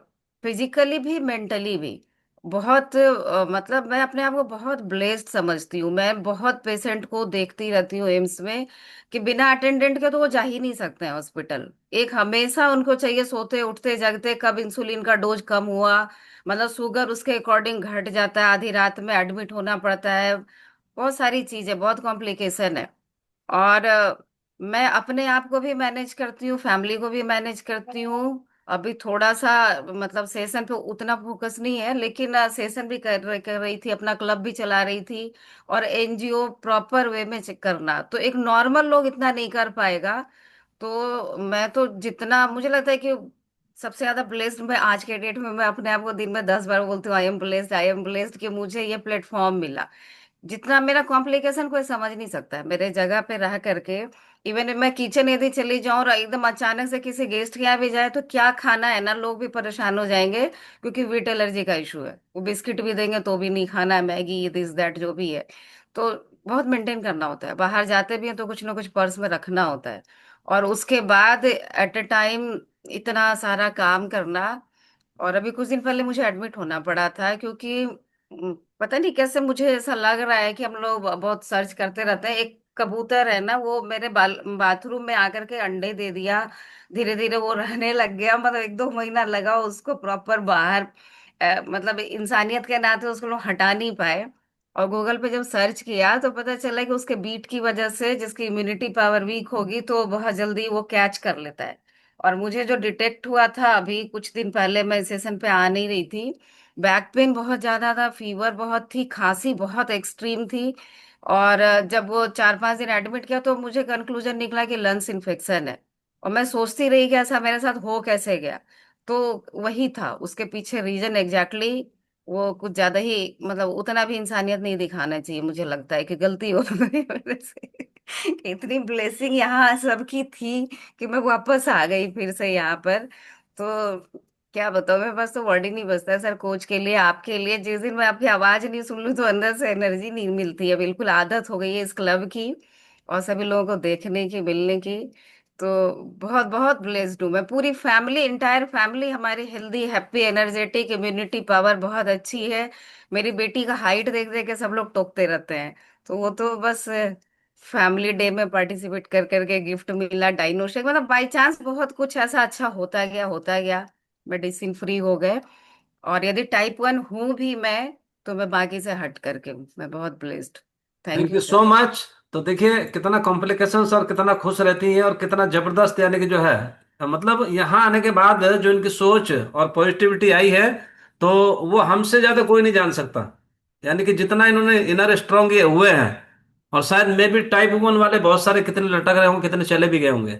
फिजिकली भी मेंटली भी बहुत मतलब मैं अपने आप को बहुत ब्लेस्ड समझती हूँ। मैं बहुत पेशेंट को देखती रहती हूँ एम्स में कि बिना अटेंडेंट के तो वो जा ही नहीं सकते हैं हॉस्पिटल। एक हमेशा उनको चाहिए, सोते उठते जगते कब इंसुलिन का डोज कम हुआ, मतलब शुगर उसके अकॉर्डिंग घट जाता है, आधी रात में एडमिट होना पड़ता है। बहुत सारी चीजें, बहुत कॉम्प्लिकेशन है। और मैं अपने आप को भी मैनेज करती हूँ, फैमिली को भी मैनेज करती हूँ। अभी थोड़ा सा मतलब सेशन पे उतना फोकस नहीं है, लेकिन सेशन भी कर रही थी, अपना क्लब भी चला रही थी। और एनजीओ प्रॉपर वे में करना तो एक नॉर्मल लोग इतना नहीं कर पाएगा। तो मैं तो जितना मुझे लगता है कि सबसे ज्यादा ब्लेस्ड मैं आज के डेट में, मैं अपने आप को दिन में 10 बार बोलती हूँ I am blessed, I am blessed कि मुझे ये प्लेटफॉर्म मिला। जितना मेरा कॉम्प्लिकेशन कोई समझ नहीं सकता है मेरे जगह पे रह करके। इवन मैं किचन यदि चली जाऊं और एकदम अचानक से किसी गेस्ट के यहाँ भी जाए तो क्या खाना है ना, लोग भी परेशान हो जाएंगे क्योंकि वीट एलर्जी का इशू है। वो बिस्किट भी देंगे तो भी नहीं खाना है, मैगी दिस दैट जो भी है। तो बहुत मेंटेन करना होता है, बाहर जाते भी हैं तो कुछ ना कुछ पर्स में रखना होता है। और उसके बाद एट ए टाइम इतना सारा काम करना। और अभी कुछ दिन पहले मुझे एडमिट होना पड़ा था क्योंकि पता नहीं कैसे मुझे ऐसा लग रहा है कि हम लोग बहुत सर्च करते रहते हैं। एक कबूतर है ना, वो मेरे बाथरूम में आकर के अंडे दे दिया। धीरे धीरे वो रहने लग गया, मतलब 1-2 महीना लगा उसको प्रॉपर बाहर। मतलब इंसानियत के नाते उसको लोग हटा नहीं पाए। और गूगल पे जब सर्च किया तो पता चला कि उसके बीट की वजह से, जिसकी इम्यूनिटी पावर वीक होगी तो बहुत जल्दी वो कैच कर लेता है। और मुझे जो डिटेक्ट हुआ था अभी कुछ दिन पहले, मैं सेशन पे आ नहीं रही थी, बैक पेन बहुत ज्यादा था, फीवर बहुत थी, खांसी बहुत एक्सट्रीम थी। और जब वो 4-5 दिन एडमिट किया तो मुझे कंक्लूजन निकला कि लंग्स इन्फेक्शन है। और मैं सोचती रही कि ऐसा मेरे साथ हो कैसे गया। तो वही था उसके पीछे रीजन एग्जैक्टली। वो कुछ ज्यादा ही, मतलब उतना भी इंसानियत नहीं दिखाना चाहिए, मुझे लगता है कि गलती हो गई मेरे से। इतनी ब्लेसिंग यहाँ सबकी थी कि मैं वापस आ गई फिर से यहाँ पर। तो क्या बताऊँ, मेरे पास तो वर्ड ही नहीं बचता है सर, कोच के लिए, आपके लिए। जिस दिन मैं आपकी आवाज नहीं सुन लूँ तो अंदर से एनर्जी नहीं मिलती है, बिल्कुल आदत हो गई है इस क्लब की और सभी लोगों को देखने की, मिलने की। तो बहुत बहुत ब्लेस्ड हूँ मैं। पूरी फैमिली, इंटायर फैमिली हमारी healthy, happy, energetic, immunity power बहुत अच्छी है। मेरी बेटी का हाइट देख देख के सब लोग टोकते रहते हैं। तो वो तो बस फैमिली डे में पार्टिसिपेट कर करके गिफ्ट मिला, डाइनो शेक, मतलब बाई चांस बहुत कुछ ऐसा अच्छा होता गया, होता गया। मेडिसिन फ्री हो गए। और यदि टाइप 1 हूं भी मैं, तो मैं बाकी से हट करके हूँ। मैं बहुत blessed. Thank thank you you sir. So much. तो देखिए कितना कॉम्प्लिकेशंस और कितना खुश रहती हैं और कितना जबरदस्त, यानी कि जो है मतलब यहाँ आने के बाद जो इनकी सोच और पॉजिटिविटी आई है, तो वो हमसे ज्यादा कोई नहीं जान सकता। यानी कि जितना इन्होंने इनर स्ट्रांग ये हुए हैं, और शायद मे भी टाइप 1 वाले बहुत सारे कितने लटक रहे होंगे, कितने चले भी गए होंगे।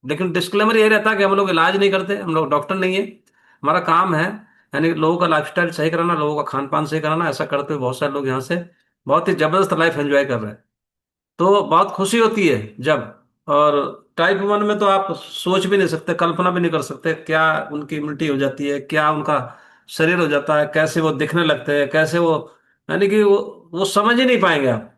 लेकिन डिस्क्लेमर ये रहता है कि हम लोग इलाज नहीं करते, हम लोग डॉक्टर नहीं है। हमारा काम है यानी कि लोगों का लाइफस्टाइल सही कराना, लोगों का खान पान सही कराना। ऐसा करते हुए बहुत सारे लोग यहाँ से बहुत ही जबरदस्त लाइफ एंजॉय कर रहे हैं। तो बहुत खुशी होती है जब। और टाइप 1 में तो आप सोच भी नहीं सकते, कल्पना भी नहीं कर सकते क्या उनकी इम्यूनिटी हो जाती है, क्या उनका शरीर हो जाता है, कैसे वो दिखने लगते हैं, कैसे वो, यानी कि वो समझ ही नहीं पाएंगे आप।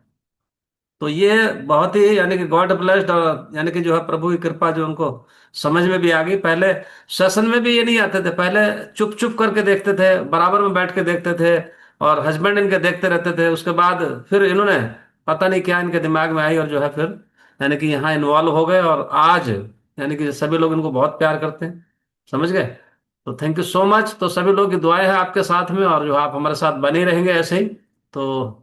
तो ये बहुत ही यानी कि गॉड ब्लेस्ड, और यानी कि जो है प्रभु की कृपा जो उनको समझ में भी आ गई। पहले सेशन में भी ये नहीं आते थे, पहले चुप चुप करके देखते थे, बराबर में बैठ के देखते थे, और हस्बैंड इनके देखते रहते थे। उसके बाद फिर इन्होंने पता नहीं क्या इनके दिमाग में आई, और जो है फिर यानी कि यहाँ इन्वॉल्व हो गए, और आज यानी कि सभी लोग इनको बहुत प्यार करते हैं। समझ गए। तो थैंक यू सो मच। तो सभी लोग की दुआएं हैं आपके साथ में, और जो आप हमारे साथ बने रहेंगे ऐसे ही। तो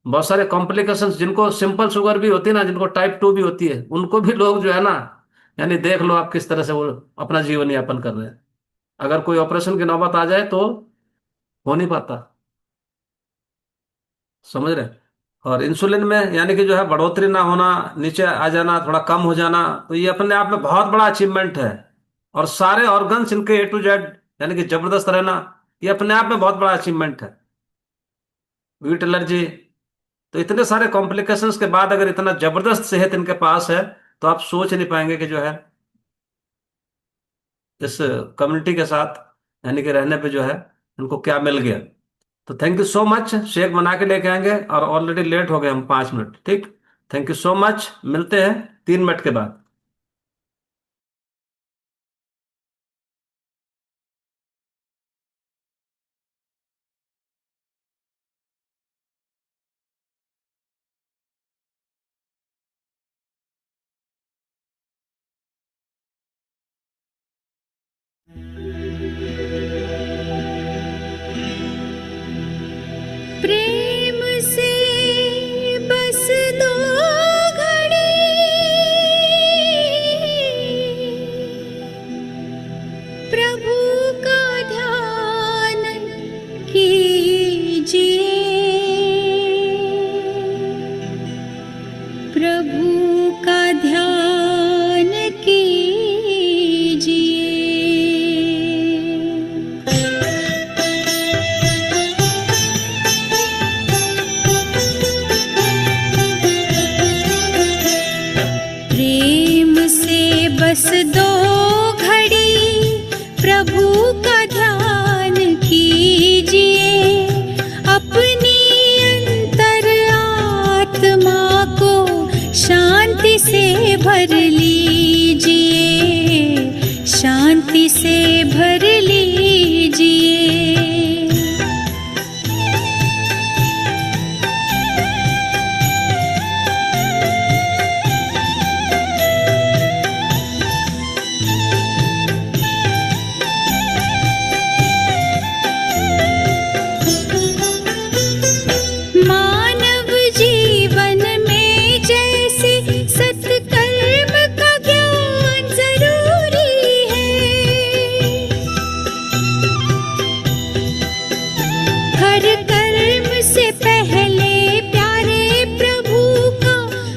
बहुत सारे कॉम्प्लिकेशंस, जिनको सिंपल शुगर भी होती है ना, जिनको टाइप 2 भी होती है, उनको भी लोग जो है ना, यानी देख लो आप किस तरह से वो अपना जीवन यापन कर रहे हैं। अगर कोई ऑपरेशन की नौबत आ जाए तो हो नहीं पाता। समझ रहे। और इंसुलिन में यानी कि जो है बढ़ोतरी ना होना, नीचे आ जाना, थोड़ा कम हो जाना, तो ये अपने आप में बहुत बड़ा अचीवमेंट है। और सारे ऑर्गन्स इनके A to Z यानी कि जबरदस्त रहना, ये अपने आप में बहुत बड़ा अचीवमेंट है। वीट एलर्जी, तो इतने सारे कॉम्प्लिकेशंस के बाद अगर इतना जबरदस्त सेहत इनके पास है, तो आप सोच नहीं पाएंगे कि जो है इस कम्युनिटी के साथ यानी कि रहने पे जो है इनको क्या मिल गया। तो thank you so much. Shake बना के लेके आएंगे, और ऑलरेडी लेट हो गए हम 5 मिनट। ठीक। थैंक यू सो मच, मिलते हैं 3 मिनट के बाद। प्रभु का ध्यान कीजिए। प्रेम से बस 2 घड़ी प्रभु का ध्यान कीजिए। अपनी अंतर आत्मा को शांति से भर लीजिए, शांति से भर लीजिए। मानव जीवन में जैसे सत्कर्म का ज्ञान जरूरी है, हर कर्म से पहले प्यारे प्रभु का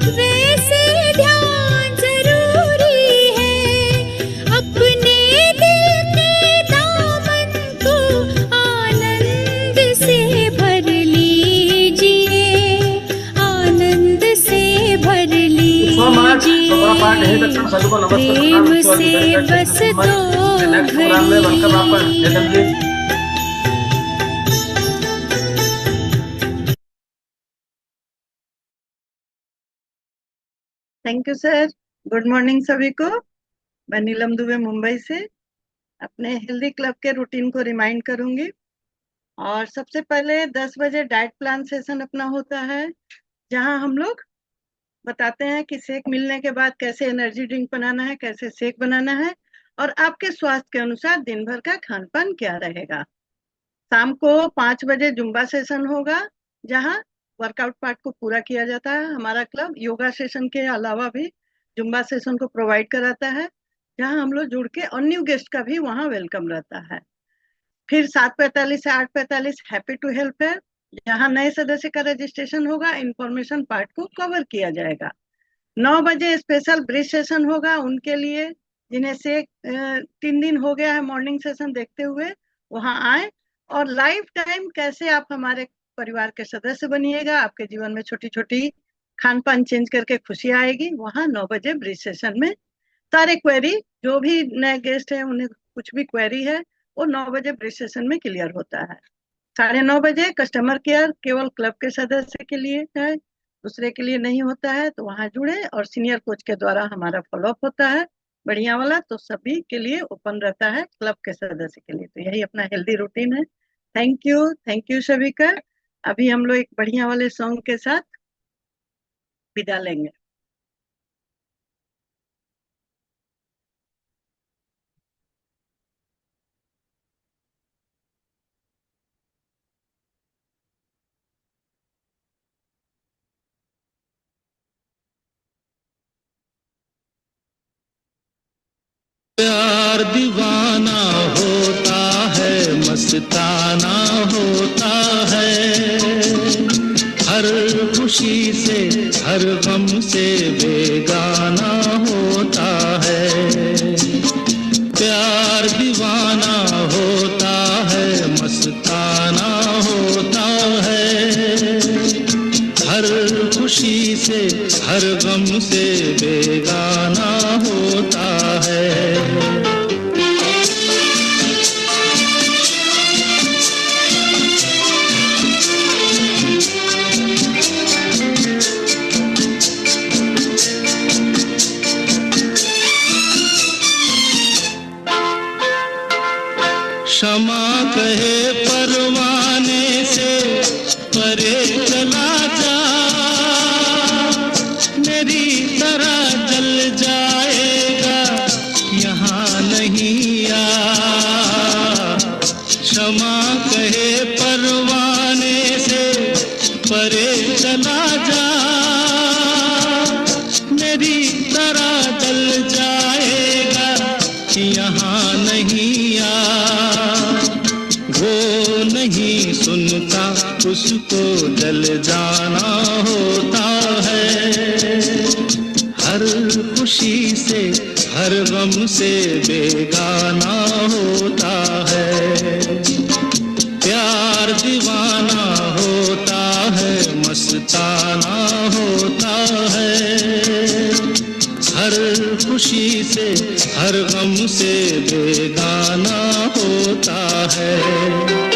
वैसे ध्यान जरूरी है। अपने दिल के दामन को आनंद से भर लीजिए, आनंद से भर लीजिए। प्रेम से बस 2 घड़ी। Thank you sir. Good morning सभी को। मैं नीलम दुबे मुंबई से अपने हेल्दी क्लब के रूटीन को रिमाइंड करूंगी। और सबसे पहले 10 बजे डाइट प्लान सेशन अपना होता है, जहां हम लोग बताते हैं कि शेक मिलने के बाद कैसे एनर्जी ड्रिंक बनाना है, कैसे शेक बनाना है, और आपके स्वास्थ्य के अनुसार दिन भर का खान पान क्या रहेगा। शाम को 5 बजे जुम्बा सेशन होगा, जहां वर्कआउट पार्ट को पूरा किया जाता है। हमारा क्लब योगा सेशन के अलावा भी जुम्बा सेशन को प्रोवाइड कराता है, जहां हम लोग जुड़ के और न्यू गेस्ट का भी वहां वेलकम रहता है। फिर 7:45 से 8:45 हैप्पी टू हेल्प है, जहां नए सदस्य का रजिस्ट्रेशन होगा, इंफॉर्मेशन पार्ट को कवर किया जाएगा। 9 बजे स्पेशल ब्रिज सेशन होगा उनके लिए जिन्हें से 3 दिन हो गया है मॉर्निंग सेशन देखते हुए, वहां आए और लाइफ टाइम कैसे आप हमारे परिवार के सदस्य बनिएगा, आपके जीवन में छोटी छोटी खान पान चेंज करके खुशी आएगी। वहां 9 बजे ब्रिज सेशन में सारे क्वेरी, जो भी नए गेस्ट है उन्हें कुछ भी क्वेरी है, वो 9 बजे ब्रिज सेशन में क्लियर होता है। 9:30 बजे कस्टमर केयर केवल क्लब के सदस्य के लिए है, दूसरे के लिए नहीं होता है, तो वहां जुड़े और सीनियर कोच के द्वारा हमारा फॉलोअप होता है बढ़िया वाला, तो सभी के लिए ओपन रहता है क्लब के सदस्य के लिए। तो यही अपना हेल्दी रूटीन है। थैंक यू सभी का। अभी हम लोग एक बढ़िया वाले सॉन्ग के साथ विदा लेंगे। प्यार दीवाना होता है, मस्ताना होता है, हर खुशी से हर गम से बेगाना होता है। प्यार दीवाना होता है, मस्ताना होता है, हर खुशी से हर गम से बेगाना होता है। क्षमा कहे परवाने से परे चला जा, मेरी तरह जल जाएगा यहाँ नहीं आ। क्षमा कहे परवाने से परे चला जा, मेरी तरह जल जाएगा यहाँ नहीं आ। वो नहीं सुनता उसको जल जाना होता है। हर खुशी से हर गम से बेगाना होता है। प्यार दीवाना होता है, मस्ताना होता है। हर खुशी से हर गम से बेगाना होता है।